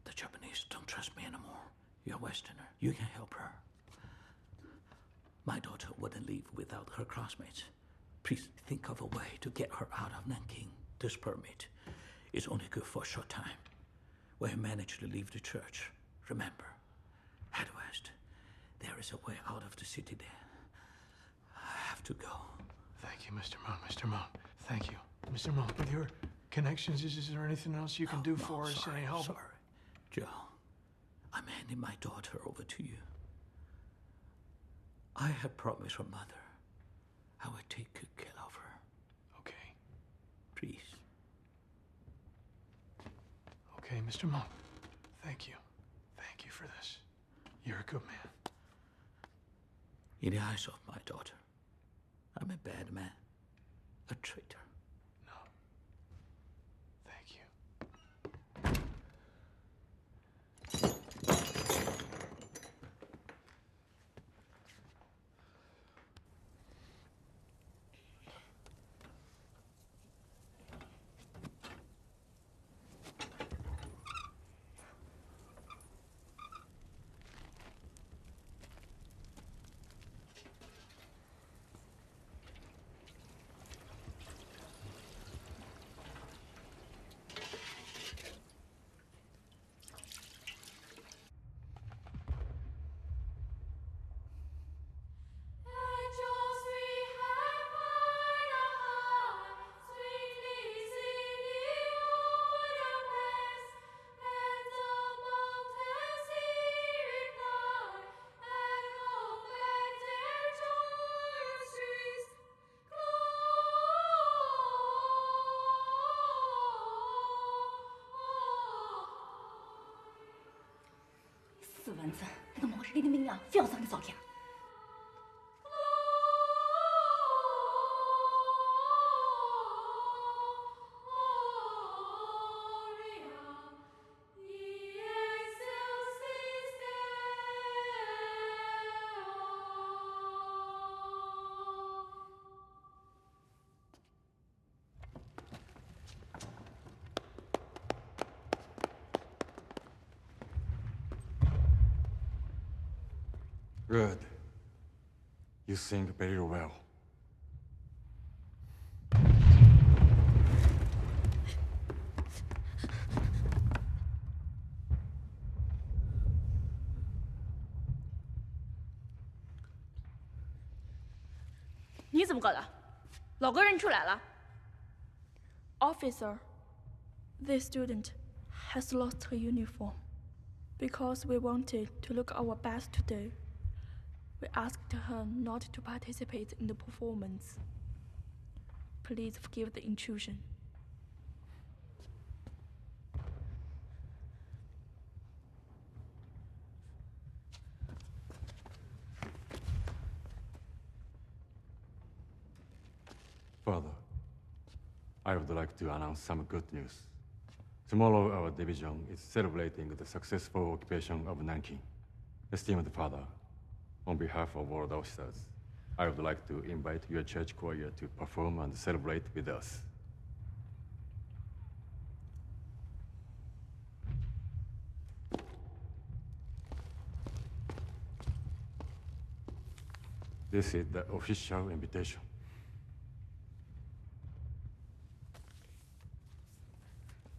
The Japanese don't trust me anymore. You're a Westerner. You can help her. My daughter wouldn't leave without her classmates. Please think of a way to get her out of Nanking. This permit is only good for a short time. When you manage to leave the church, remember, head west. There is a way out of the city there. I have to go. Thank you, Mr. Moon. Mr. Moon, thank you. Mr. Moon, with your connections, is there anything else you can do for us? Any help? Sorry. Joe, I'm handing my daughter over to you. I have promised her mother I will take good care of her. Okay. Please. Okay, Mr. Moon. Thank you. Thank you for this. You're a good man. In the eyes of my daughter, I'm a bad man. A traitor. No. Thank you.死蚊子，那个毛是你的命啊，非要上你烧天。Good. You sing very well. 你怎么搞的？老哥认出来了。Officer, this student has lost her uniform. Because we wanted to look our best today, we asked her not to participate in the performance. Please forgive the intrusion. Father, I would like to announce some good news. Tomorrow, our division is celebrating the successful occupation of Nanking. Esteemed Father, on behalf of all the officers, I would like to invite your church choir to perform and celebrate with us. This is the official invitation.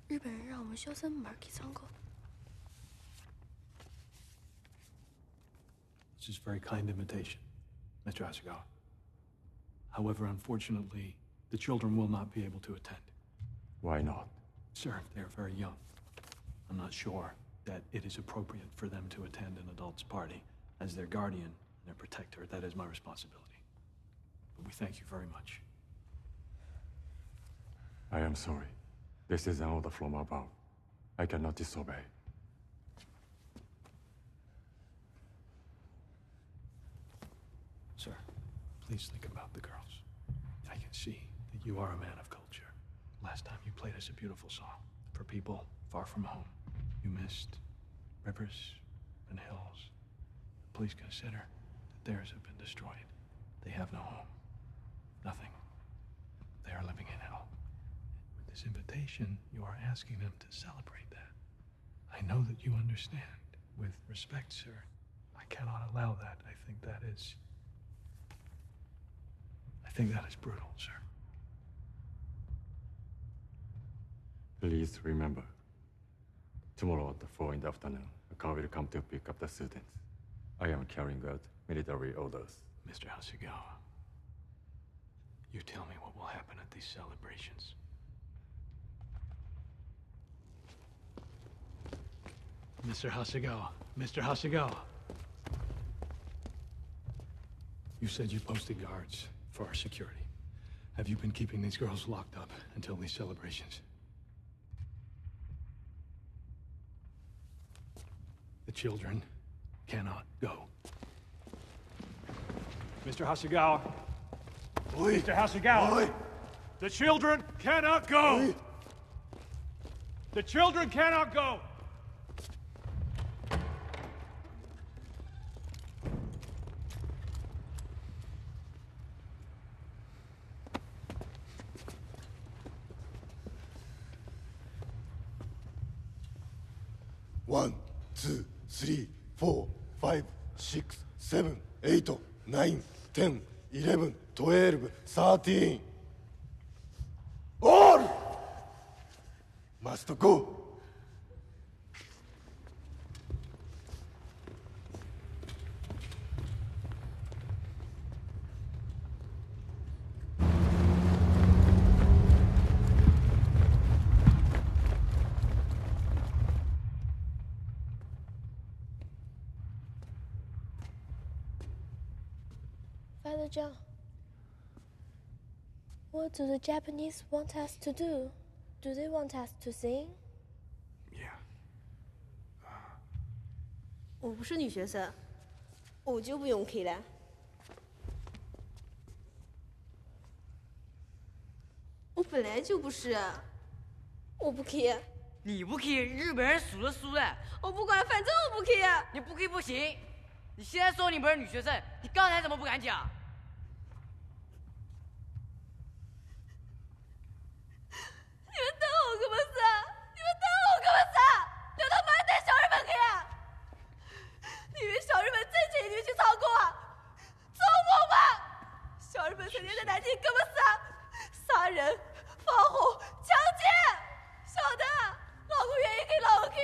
日本人让我们小生们去唱歌。This is a very kind invitation, Mr. Hasegawa. However, unfortunately, the children will not be able to attend. Why not? Sir, they are very young. I'm not sure that it is appropriate for them to attend an adult's party. As their guardian and their protector, that is my responsibility. But we thank you very much. I am sorry. This is an order from above. I cannot disobey. Sir, please think about the girls. I can see that you are a man of culture. Last time you played us a beautiful song for people far from home. You missed rivers and hills. Please consider that theirs have been destroyed. They have no home. Nothing. They are living in hell. With this invitation, you are asking them to celebrate that. I know that you understand. With respect, sir, I cannot allow that. I think that is brutal, sir. Please remember, tomorrow at 4 in the afternoon, a car will come to pick up the students. I am carrying out military orders. Mr. Hasegawa, you tell me what will happen at these celebrations. Mr. Hasegawa, Mr. Hasegawa. You said you posted guards for our security. Have you been keeping these girls locked up until these celebrations? The children cannot go. Mr. Hasegawa. Oi. Mr. Hasegawa. Oi. The children cannot go. Oi. The children cannot go. One, 2, 3, 4, 5, 6, 7, 8, 9, 10, 11, 12, 13. All must go. Father John, what do the Japanese want us to do? Do they want us to sing? Yeah. 我不是女学生，我就不用去了。我本来就不是，我不去。你不去，日本人输了输了。我不管，反正我不去。你不去不行。你现在说你不是女学生，你刚才怎么不敢讲？你们当我干嘛啥？你们当我干嘛啥？留他妈带小日本去啊！你以为小日本挣钱你就去唱歌啊？做梦吧！小日本成天在南京干嘛啥？杀人、放火、强奸，晓得？老子愿意给老子去，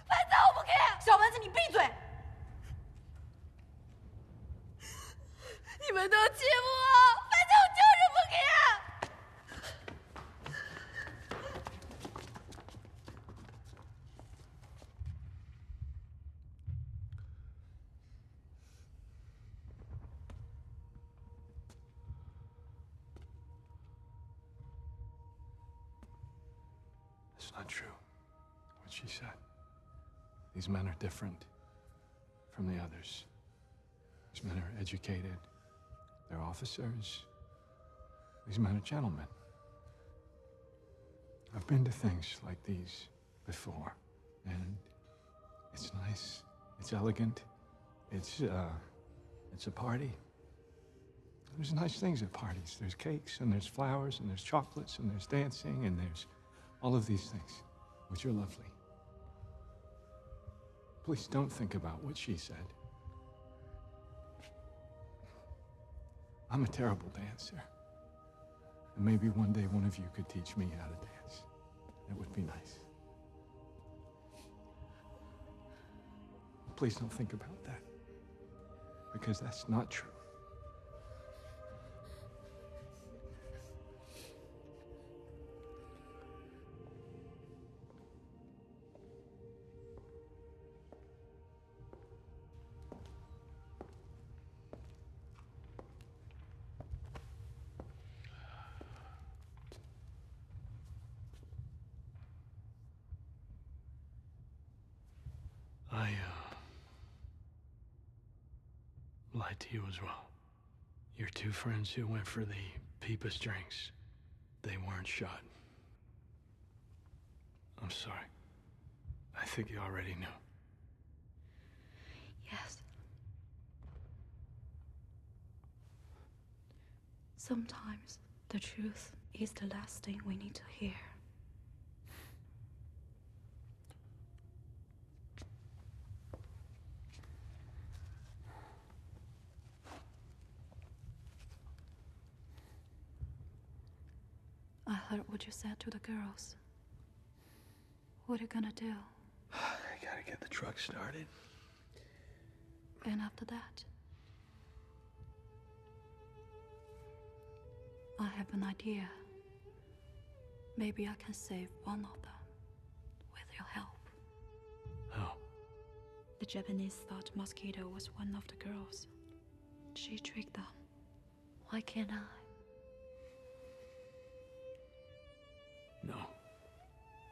反正我不去。小蚊子，你闭嘴！你们都欺负我，反正 It's not true, what she said. These men are different from the others. These men are educated. They're officers. These men are gentlemen. I've been to things like these before, and it's nice. It's elegant. It's a party. There's nice things at parties. There's cakes, and there's flowers, and there's chocolates, and there's dancing, and there's all of these things, which are lovely. Please don't think about what she said. I'm a terrible dancer. And maybe one day one of you could teach me how to dance. It would be nice. Please don't think about that. Because that's not true. I lied to you as well. Your two friends who went for the Peepus drinks, they weren't shot. I'm sorry. I think you already knew. Yes. Sometimes the truth is the last thing we need to hear. I heard what you said to the girls. What are you gonna do? I gotta get the truck started. And after that? I have an idea. Maybe I can save one of them with your help. How? The Japanese thought Mosquito was one of the girls. She tricked them. Why can't I? No.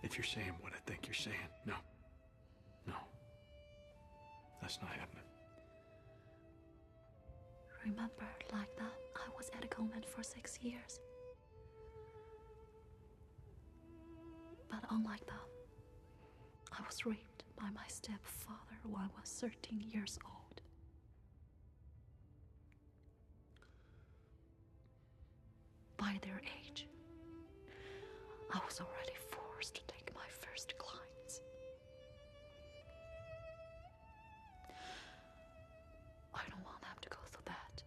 If you're saying what I think you're saying, no. No. That's not happening. Remember, like that, I was at a convent for 6 years. But unlike that, I was raped by my stepfather when I was 13 years old. By their age, I was already forced to take my first clients. I don't want them to go through that.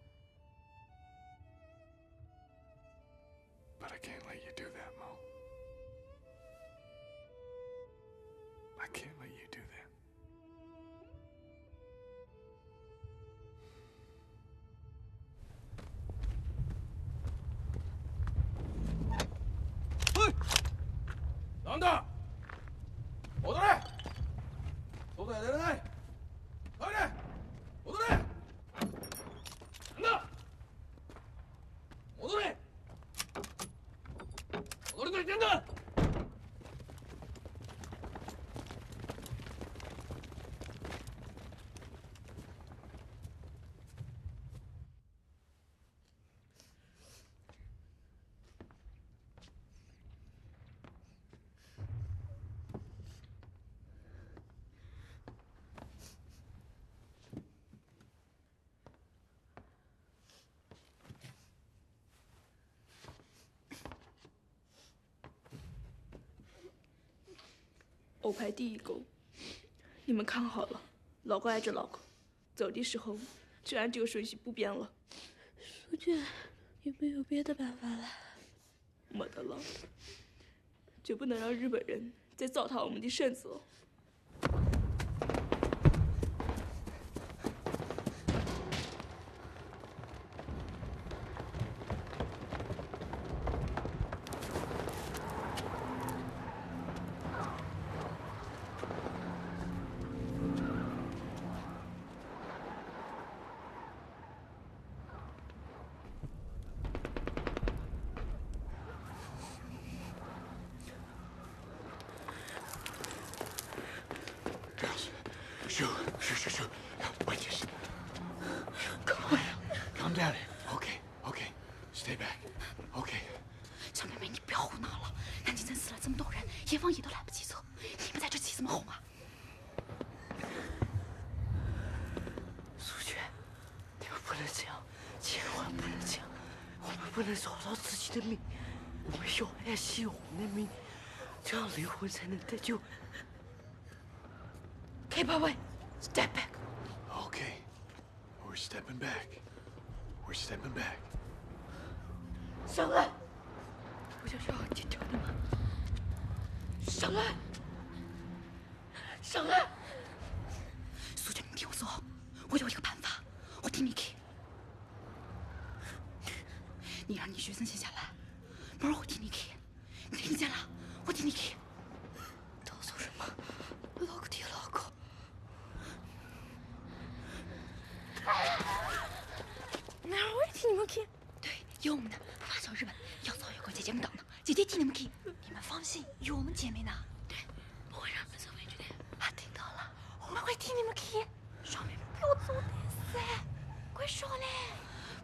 But I can't let you do that, Mo. I can't let you do that. 나온다! 오더래! 쏟아야 되네! 가래! 오더래! 간다! 오더래! 오더래들 뛴다!欧排第一勾，你们看好了，老高挨着老高，走的时候就按这个顺序不变了。书记，有没有别的办法了？没得了，就不能让日本人再糟蹋我们的身子了。Shoo. Wait, just. Calm down. Okay. Stay back. Okay. 小妹妹，你不要胡闹了！南京城死了这么多人，阎王爷都来不及走，你们在这起什么哄啊？苏娟，你们不能这样，千万不能这样，我们不能扫到自己的命，我们要爱惜我们的命，这样灵魂才能得救。Keep away, step back. Okay. We're stepping back. 上来！我想要你跳的吗？上来！苏娟，你听我说，我有一个办法，我听你去。你让你学生先下来，明儿我听你去。你听见了？我听你去。他说什么？老哥听老哥。明儿我也听你们去。对，有我们的发小日本要早有个姐姐们等呢，姐姐听你们去。你们放心，有我们姐妹呢。对，不会让本社委觉得。听到了，我们会听你们去。小妹妹，不要做胆噻，快说嘞。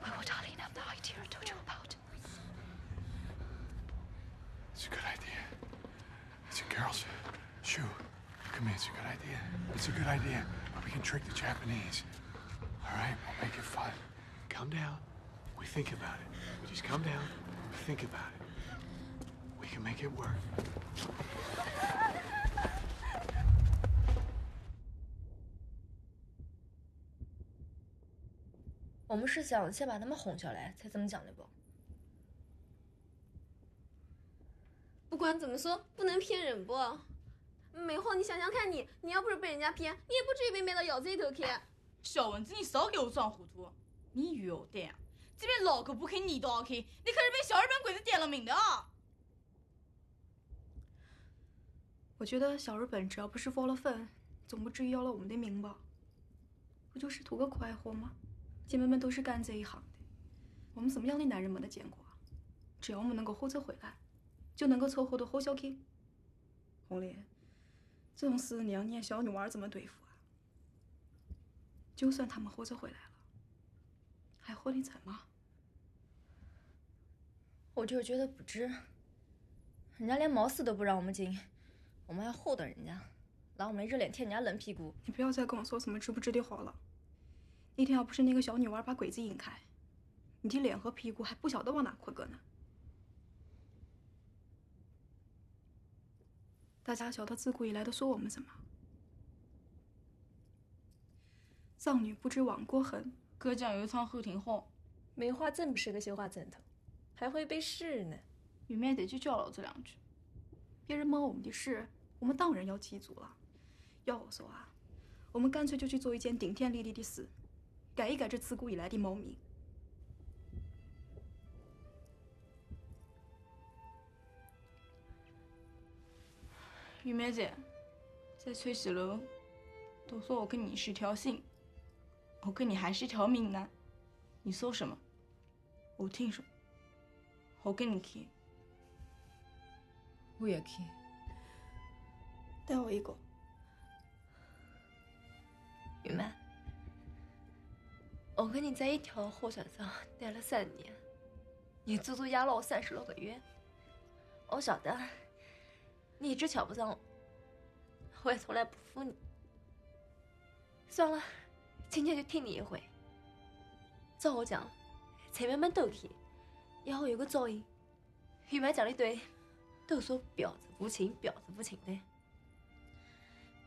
We were telling them the idea I told you about. It's a good idea. It's a girls. Shoo. Come here. It's a good idea. It's a good idea. But we can trick the Japanese. All right. We'll make it fun. Calm down. We think about it. We just calm down. We think about it. We can make it work. 我们是想先把他们哄下来，才这么讲的不？不管怎么说，不能骗人不？美浩，你想想看你要不是被人家骗，你也不至于被卖到窑子里头去。小蚊子，你少给我装糊涂！你有的呀，这边老哥不肯你都要去，你可是被小日本鬼子点了名的啊！我觉得小日本只要不是窝了粪，总不至于要了我们的命吧？不就是图个快活吗？姐妹们都是干这一行的，我们怎么样的男人们的见过？只要我们能够活着回来，就能够凑合的活下去。红莲，这种死娘念小女娃怎么对付啊？就算他们活着回来了，还活得成吗？我就是觉得不值，人家连茅寺都不让我们进，我们还护着人家，拿我们热脸贴人家冷屁股。你不要再跟我说什么值不值的话了。那天要不是那个小女娃把鬼子引开，你的脸和屁股还不晓得往哪扩个呢。大家晓得自古以来都说我们什么？丧女不知亡国恨，隔江有一场后庭好。梅花真不是个绣花枕头，还会背诗呢。玉妹得去教了这两句。别人蒙我们的事，我们当然要记住了。要我说啊，我们干脆就去做一件顶天立地的事，改一改这自古以来的毛名。玉梅姐，在翠喜楼都说我跟你是条心，我跟你还是条命呢。你说什么，我听什么。我跟你去。我也去。带我一个。玉梅，我跟你在一条货船上待了3年，你足足压了我36个月。我晓得你一直瞧不上我，我也从来不负你。算了，今天就听你一回。照我讲，姐妹们都去，以后有个照应。玉梅讲的对，都说婊子无情，婊子无情的。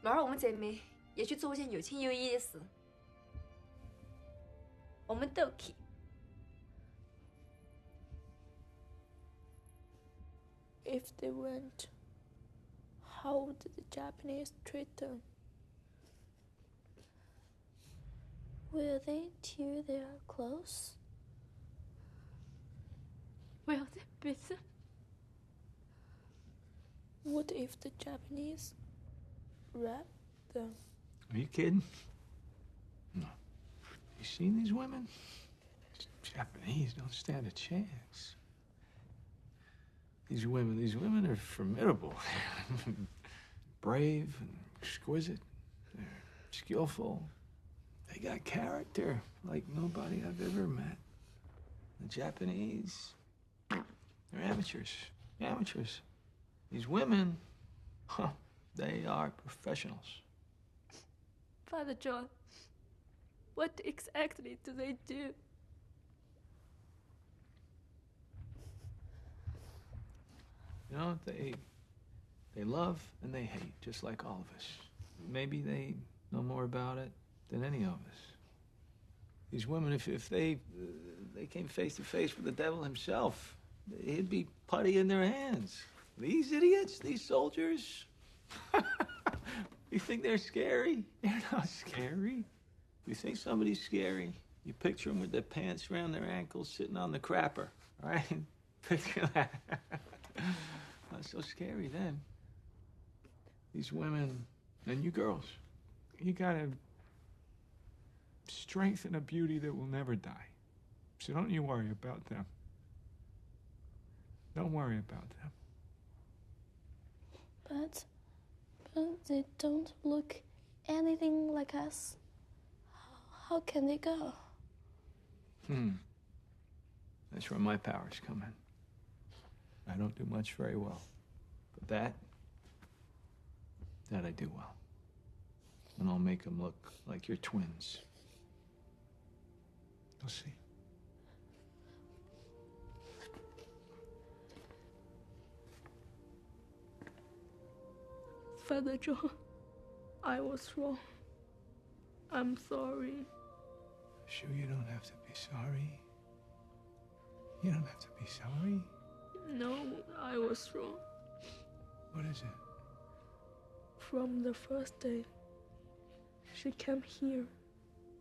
明儿我们姐妹也去做一件有情有义的事，我们都去。If they went, how would the Japanese treat them? Will they tear their clothes? Will they beat them? What if the Japanese raped them? Are you kidding? No. You seen these women? Japanese don't stand a chance. These women are formidable. Brave and exquisite. They're skillful. They got character like nobody I've ever met. The Japanese, they're amateurs. Amateurs. These women, they are professionals. Father John, what exactly do they do? You know, they love and they hate, just like all of us. Maybe they know more about it than any of us. These women, if they came face to face with the devil himself, he'd be putty in their hands. These idiots, these soldiers, you think they're scary? They're not scary. You think somebody's scary, you picture them with their pants around their ankles sitting on the crapper, all right? Picture that. Not so scary then. These women, and you girls, you got a strength and a beauty that will never die. So don't you worry about them. Don't worry about them. But they don't look anything like us. How can they go? That's where my powers come in. I don't do much very well. But that I do well. And I'll make them look like your twins. You'll see. Father John, I was wrong. I'm sorry. Sure, you don't have to be sorry. You don't have to be sorry. No, I was wrong. What is it? From the first day she came here,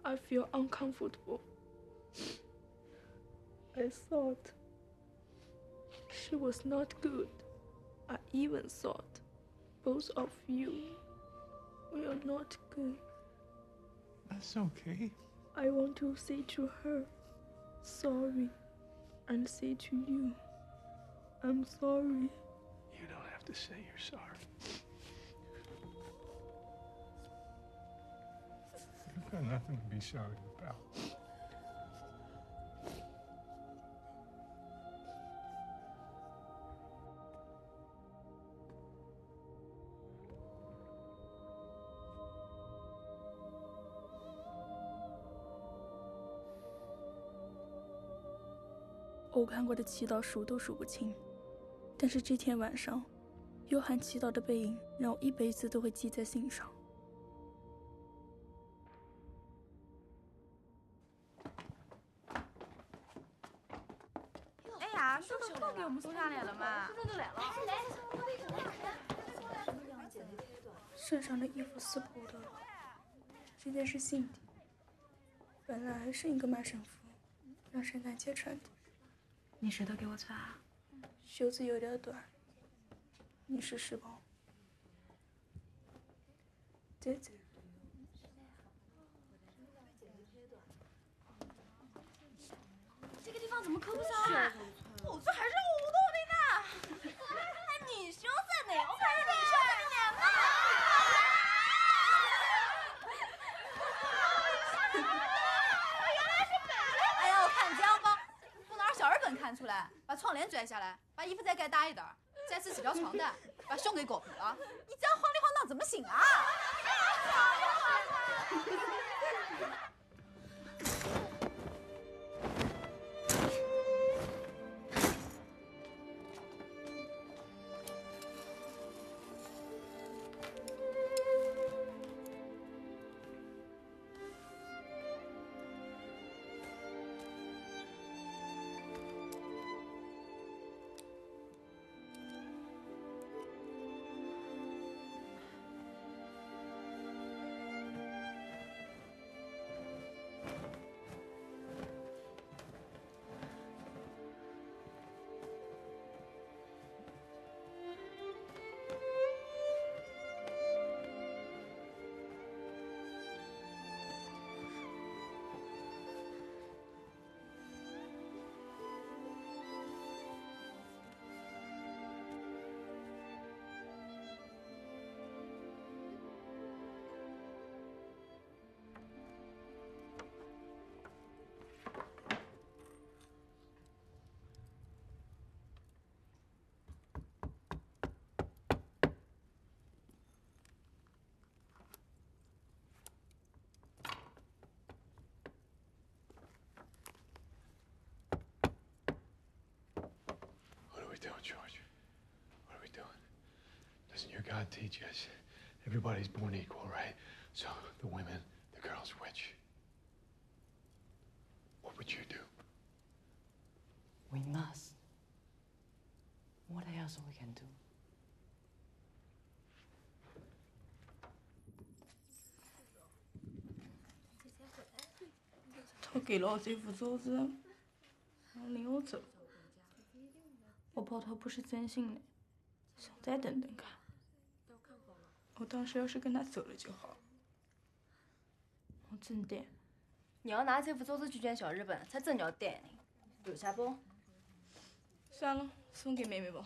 I feel uncomfortable. I thought she was not good. I even thought both of you were not good. That's okay. I want to say to her, sorry, and say to you, I'm sorry. You don't have to say you're sorry. You've got nothing to be sorry about.我看过的祈祷数都数不清，但是这天晚上，约翰祈祷的背影让我一辈子都会记在心上。哎呀，书都给我们送上来了嘛！书都来了。身上的衣服撕破的，这件是新的，本来是一个卖身服，让圣诞节穿的。你舍得给我穿啊？袖子有点短，你试试吧。姐姐。这个地方怎么扣不上啊？我这还是我的呢。你羞涩呢？我看着你羞涩点嘛。原来是本人。哎呀，我看这样吧，我拿小日本看出来，把窗帘拽下来，把衣服再盖大一点，再织几条床单，把胸给裹平了。你这样晃里晃荡怎么行啊？ doing, George? What are we doing? Doesn't your God teach us everybody's born equal, right? So the women, the girls, which? What would you do? We must. What else we can do? 他给了我这副镯子，然后领我走。我怕他不是真心的，想再等等看。我当时要是跟他走了就好。我真的。你要拿这副镯子去见小日本，才真叫带你。留下不？算了，送给妹妹吧。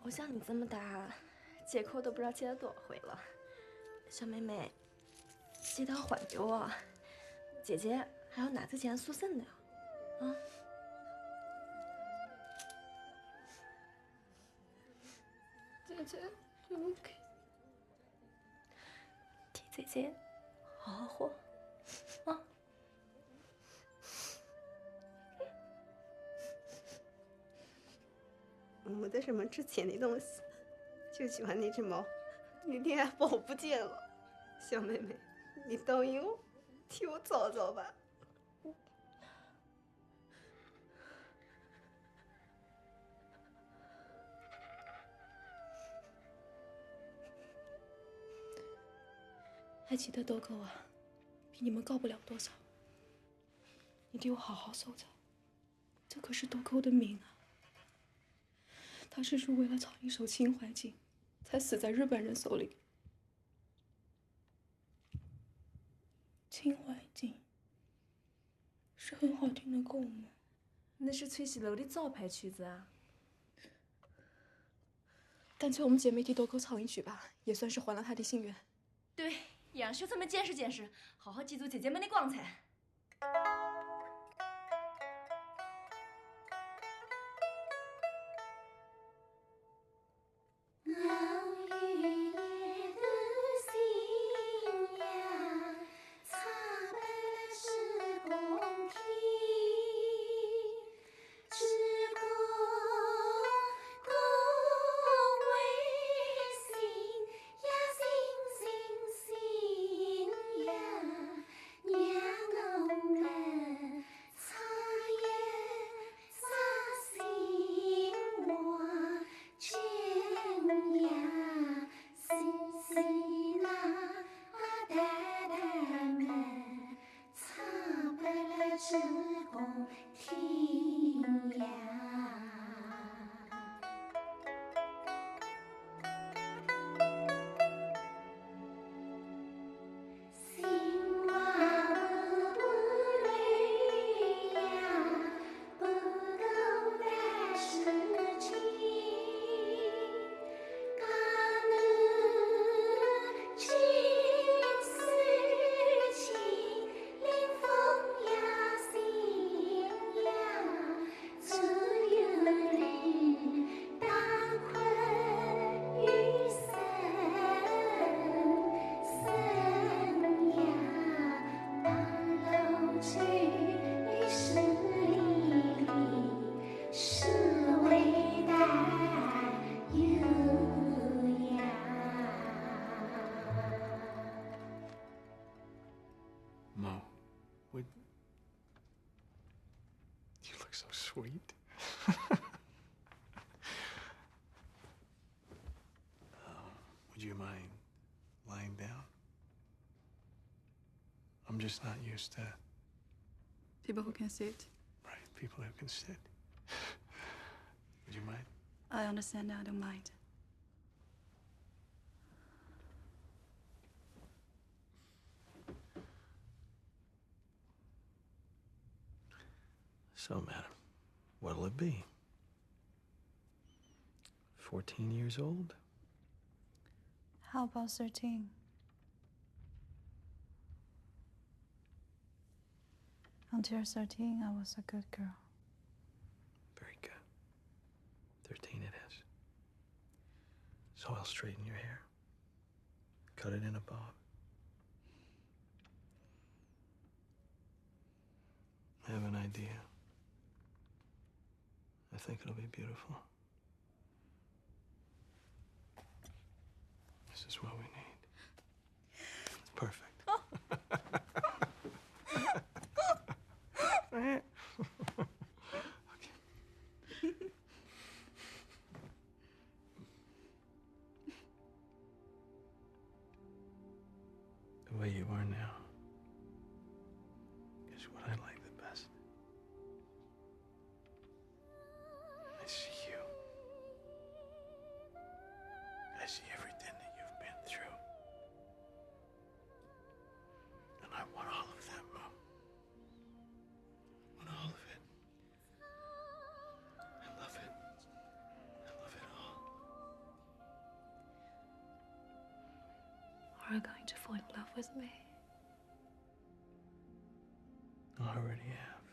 我像你这么大，借口都不知道借了多少回了。小妹妹，记得还给我，姐姐还要拿这钱赎身的，啊！姐姐，对不起。替姐姐好好活，啊！没得什么值钱的东西，就喜欢那只猫。那天还宝不见了，小妹妹，你答应我，替我找找吧。还记得豆蔻啊，比你们高不了多少。你替我好好守着，这可是豆蔻的命啊。他是为了唱一首《秦淮锦》，才死在日本人手里。《秦淮锦》是很好听的歌吗？那是翠西楼的招牌曲子啊。干脆我们姐妹替豆蔻唱一曲吧，也算是还了她的心愿。对，也让兄弟们见识见识，好好记住姐姐们的光彩。You look so sweet. Would you mind lying down? I'm just not used to people who can sit. Right, people who can sit. Would you mind? I understand. I don't mind. So, madam, what'll it be? 14 years old? How about 13? Until 13, I was a good girl. Very good. 13 it is. So I'll straighten your hair. Cut it in a bob. I have an idea. I think it'll be beautiful. This is what we need. It's perfect. The way you are now is what I like the best. I see you. I see everything that you've been through. And I want all of that, Mom. I want all of it. I love it. I love it all. Are you going to fall in love with me? I already have.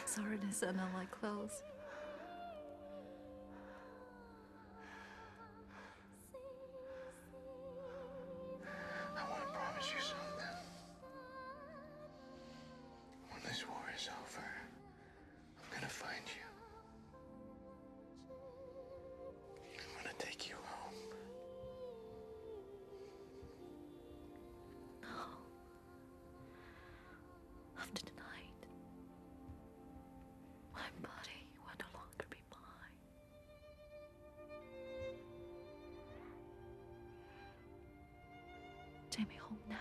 Sorry to send on my clothes. I want to promise you something. When this war is over, I'm gonna find you. I'm gonna take you home. No. After tonight, my body will no longer be mine. Take me home now.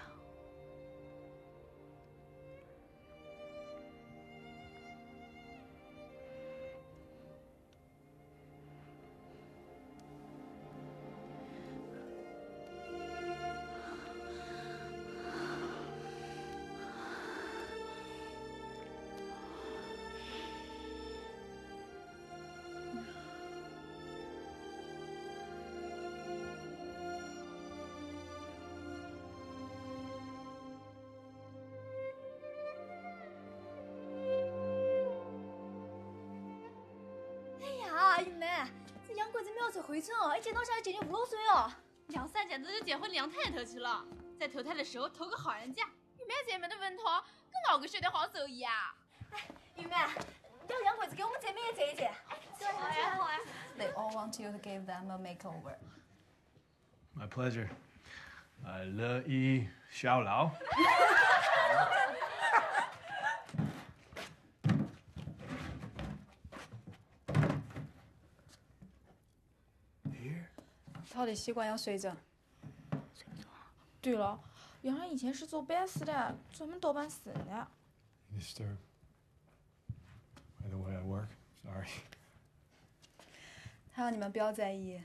玉梅，这洋鬼子苗子回城哦，一见到下就接近5多岁哦。杨三姐这就结婚2胎头去了，在投胎的时候投个好人家。玉梅姐妹的问头跟老个学的好手艺啊。哎，玉梅，叫洋鬼子给我们姐妹也接一接。哎，好呀好呀。They all want you to give them a makeover. My pleasure. 乐意效劳。他的习惯要随着。对了，杨澜以前是做办事的，专门倒办事的。Disturbed by the way I work. Sorry. 他让你们不要在意。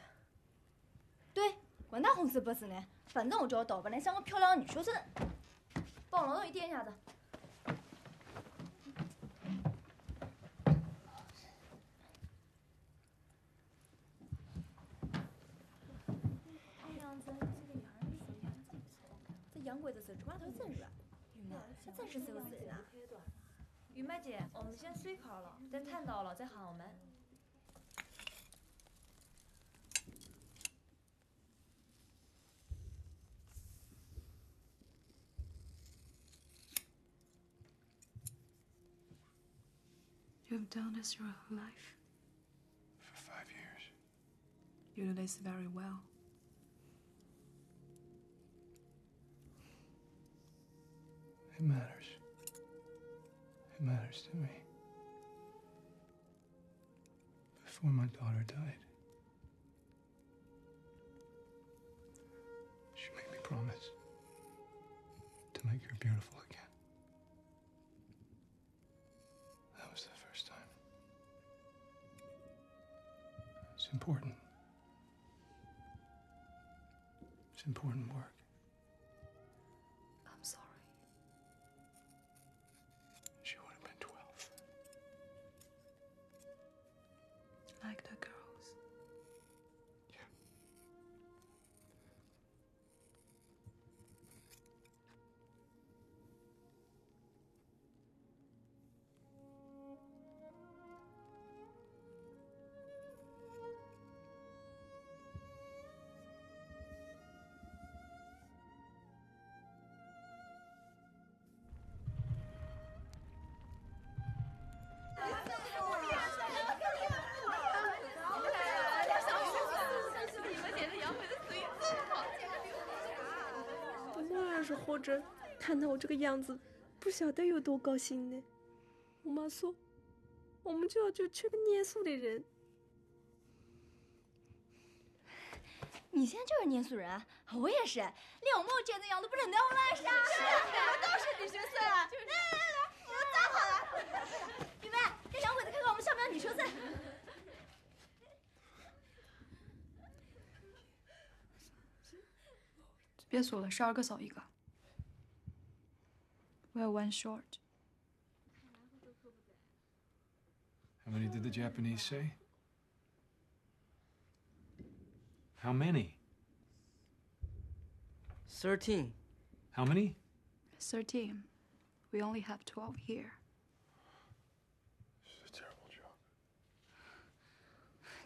对，管他红事不是呢，反正我就要打扮得像个漂亮的女学生。帮我劳动一点一下子。洋鬼子手指码头真软，玉梅，这真是手指呢。玉梅姐，我们先水烤了，等谈到了再喊我们。You've done this your whole life. For 5 years. You do this very well. It matters. It matters to me. Before my daughter died, she made me promise to make her beautiful again. That was the first time. It's important. It's important work. I'm sorry. like the girls.我要是活着，看到我这个样子，不晓得有多高兴呢。我妈说，我们就要去缺个念书的人。你现在就是念书人啊，我也是，连我们这样都不能当我来啥？是，我都是女学生。来，我们站好了。雨梅，这两会子看看我们像不像女学生？别说了，12个少一个。We're one short. How many did the Japanese say? How many? 13. How many? 13. We only have 12 here. This is a terrible job.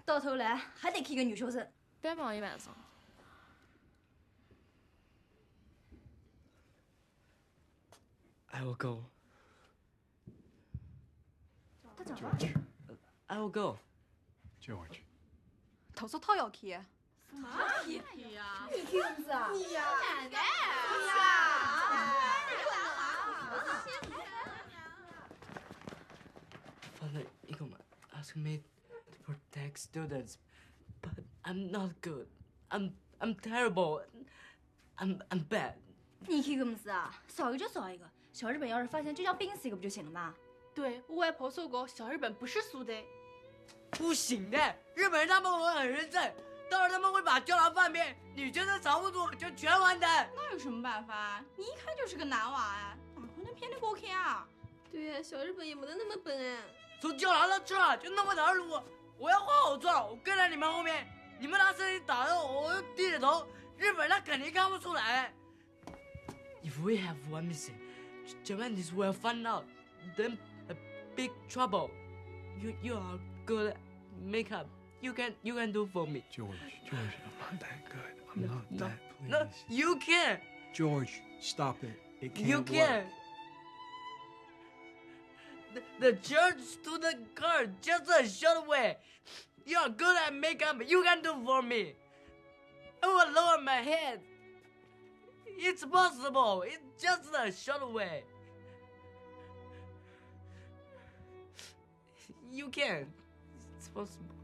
到头来还得去个女学生。别忙一晚上。I will go. George. I will go. George. 头说他要去。什么去呀？你去不是啊？你呀，奶奶，你Father Engelman asked me to protect students, but I'm not good. I'm terrible. I'm bad. 你去个么事啊？少一个就少一个。小日本要是发现，就叫病死一个不就行了吗？对，我外婆说过，小日本不是苏的。不行的，日本人他们会很认真，到时候他们会把胶囊翻遍，女学生藏不住就全完蛋。那有什么办法？你一看就是个男娃哎，哪可能骗得过去啊？对呀，小日本也没得那么笨哎。从胶囊上去了就那么点路，我要化好妆，我跟在你们后面，你们拿声音打着我低着头，日本人他肯定看不出来。If we have one missing, Japanese will find out. Then a big trouble. You are good at makeup. You can do for me. George, I'm not that good. I'm not that, please. No, you can. George, stop it. It can't You can. work. The church to the car just a short way. You are good at makeup. You can do for me. I will lower my head. It's possible. It's just a short way. You can. It's possible.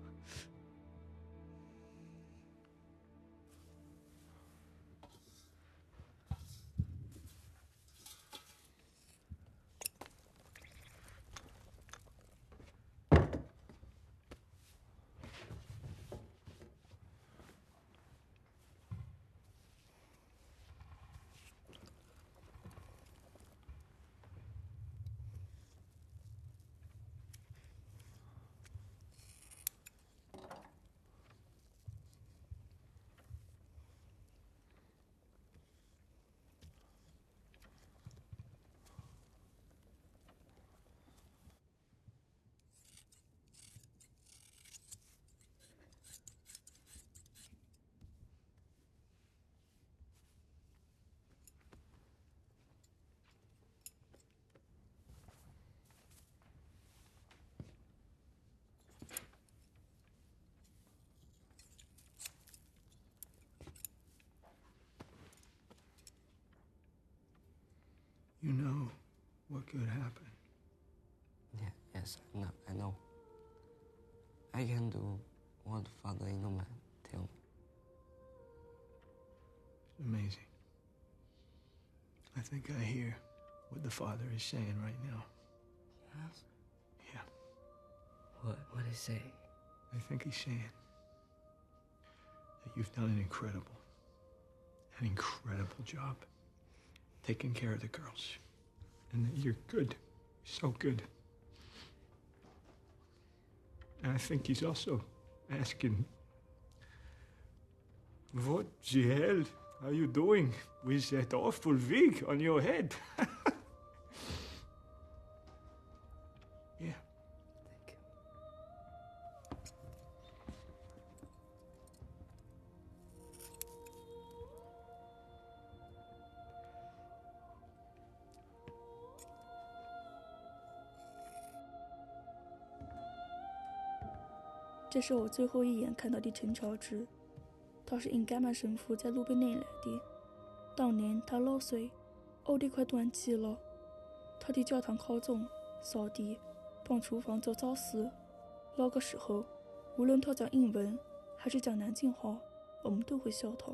You know what could happen. Yes, I know. I can do what Father Engelman tell me. It's amazing. I think I hear what the Father is saying right now. Yes? Yeah. What did he say? I think he's saying that you've done an incredible job taking care of the girls. And that you're good. So good. And I think he's also asking what the hell are you doing with that awful wig on your head? Yeah. “这是我最后一眼看到的陈乔治，他是因甘曼神父在路边领来的。当年他6岁，欧弟快断气了。他的教堂靠中、扫地、帮厨房做早事。那个时候，无论他讲英文还是讲南京话，我们都会笑他。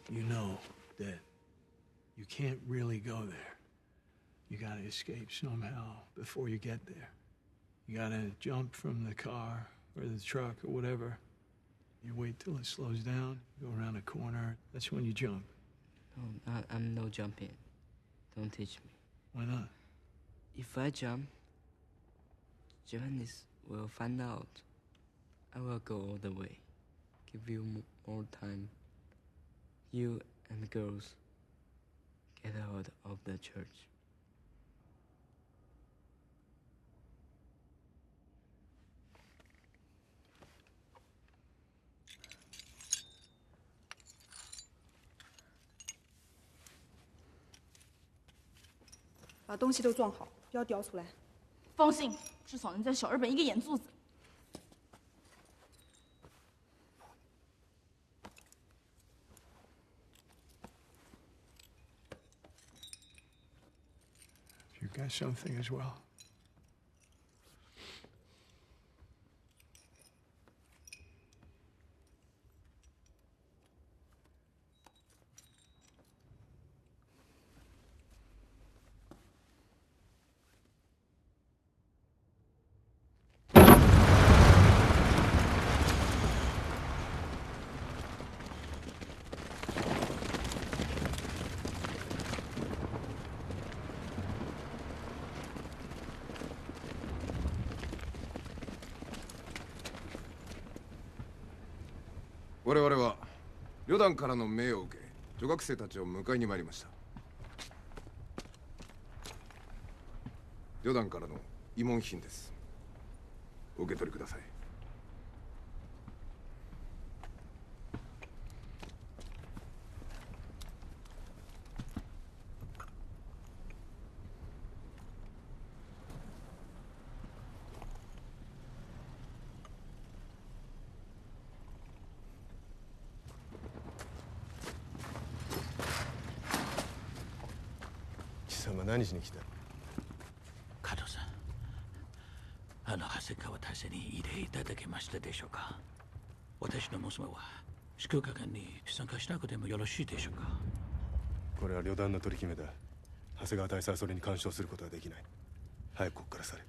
You know that you can't really go there. You gotta escape somehow before you get there. You gotta jump from the car or the truck or whatever. You wait till it slows down, go around a corner. That's when you jump. No, I'm no jumping. Don't teach me. Why not? If I jump, Japanese will find out. I will go all the way. Give you more time. You and the girls get out of the church. “把东西都装好，不要掉出来。”放心，至少能在小日本一个眼珠子。You got something as well? “我々は旅団からの命を受け、女学生たちを迎えに参りました。旅団からの慰問品です。お受け取りください。” 貴様何しに来た？加藤さん、長谷川大佐に入れいただけましたでしょうか？私の娘は祝賀会に参加しなくてもよろしいでしょうか？これは旅団の取り決めだ。長谷川大佐はそれに干渉することはできない。早くここから去れ。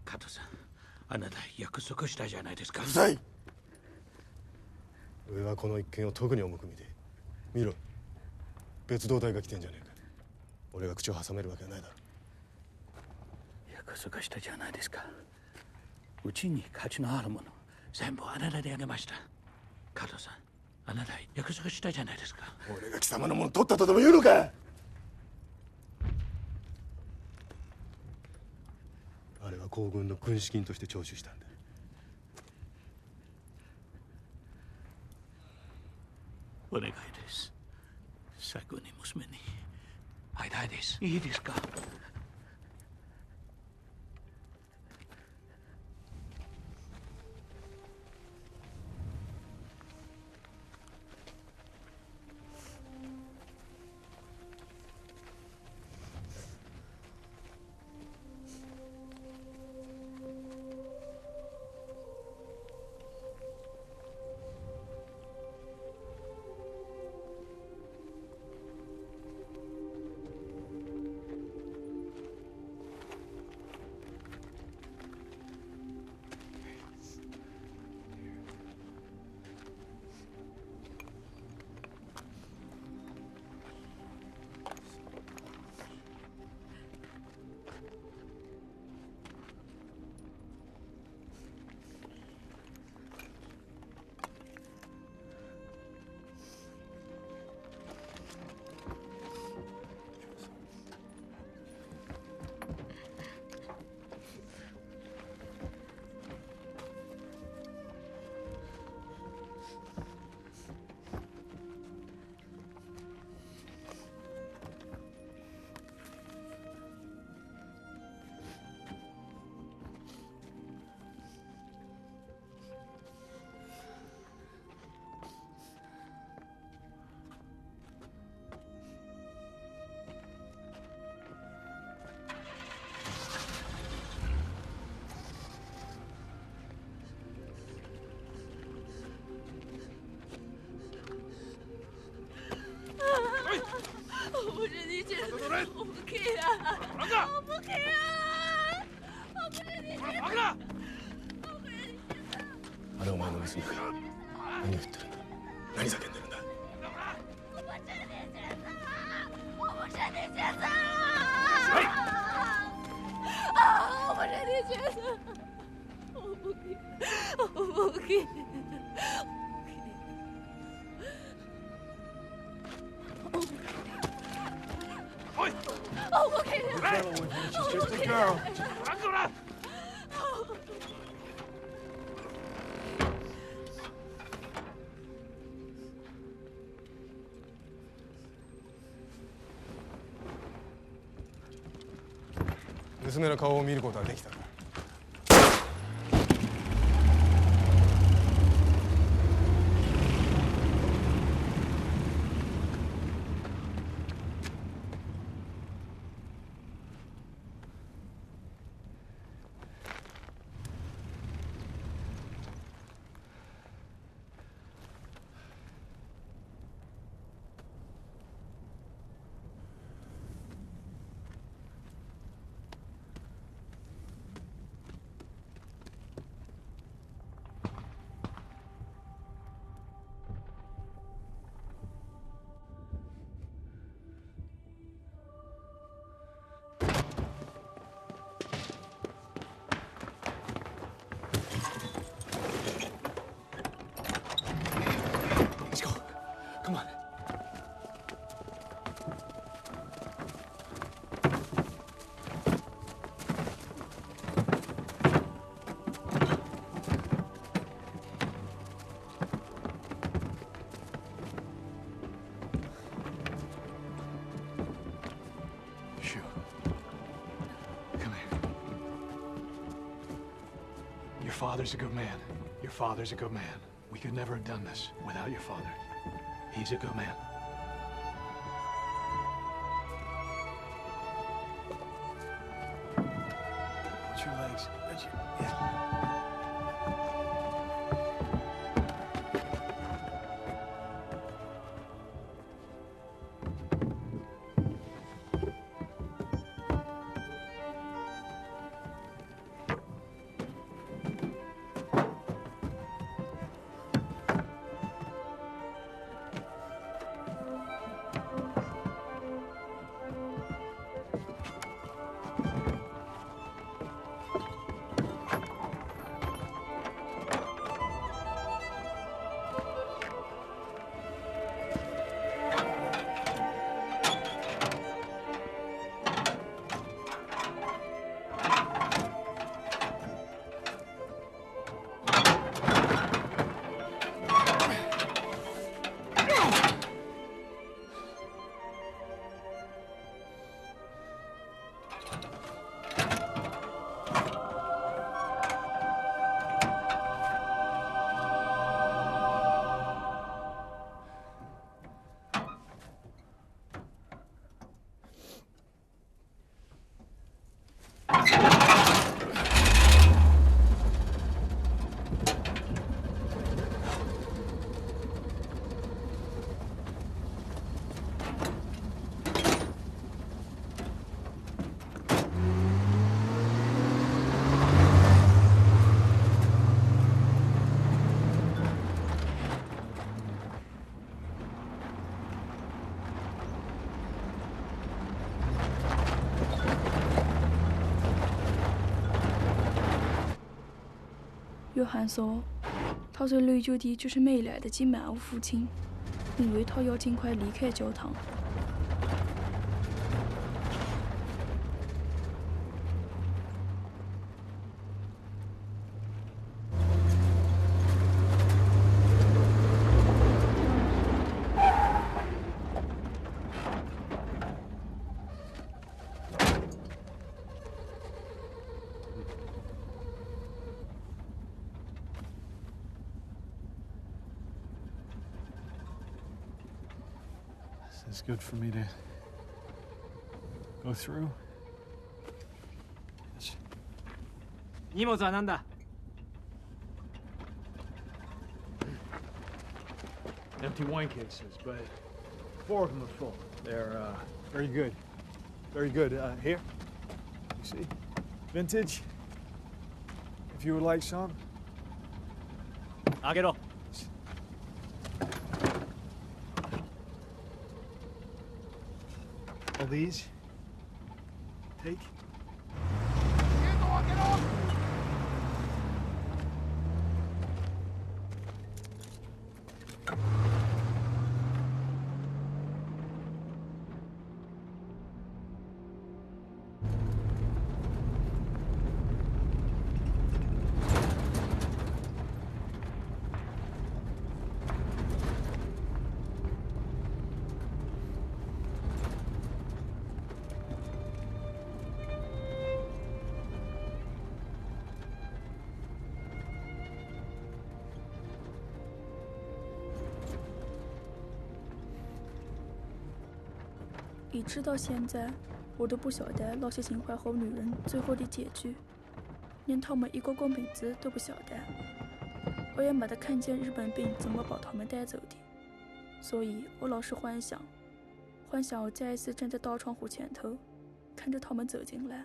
加藤さん、あなた約束したじゃないですか。うるさい！上はこの一件を特に重く見て見ろ。別動隊が来てんじゃねえか。俺が口を挟めるわけはないだろ。約束したじゃないですか。うちに価値のあるもの全部あなたであげました。加藤さん、あなた約束したじゃないですか。俺が貴様のもの取ったとでも言うのか？あれは皇軍の軍資金として徴収したんだ。お願いです。最後に娘に会いたいです。いいですか？接受，我不可以啊！我不可以啊！我不是你接受。あれお前の娘か。何を言ってるんだ。何叫んでるんだ。我不是你接受，我不是你接受。我不是你接受，我不可以，我不可以。Oh, okay. Hey! She's just a girl. Angela! 娘の顔を見ることはできたか。Come on. Shu, come here. Your father's a good man. Your father's a good man. We could never have done this without your father. He's a good man. Put your legs. Yeah. 约翰说，他在雷酒地就是没来得及骂我父亲，因为他要尽快离开教堂。Is this good for me to go through? 荷物は何だ Empty wine cases, but 4 of them are full. They're Very good. Very good. Here, you see, vintage. If you would like some. 開けろ。All these. Take. 一直到现在，我都不晓得那些秦淮河女人最后的结局，连她们一个个名字都不晓得，我也没得看见日本兵怎么把她们带走的，所以我老是幻想我再一次站在大窗户前头，看着他们走进来。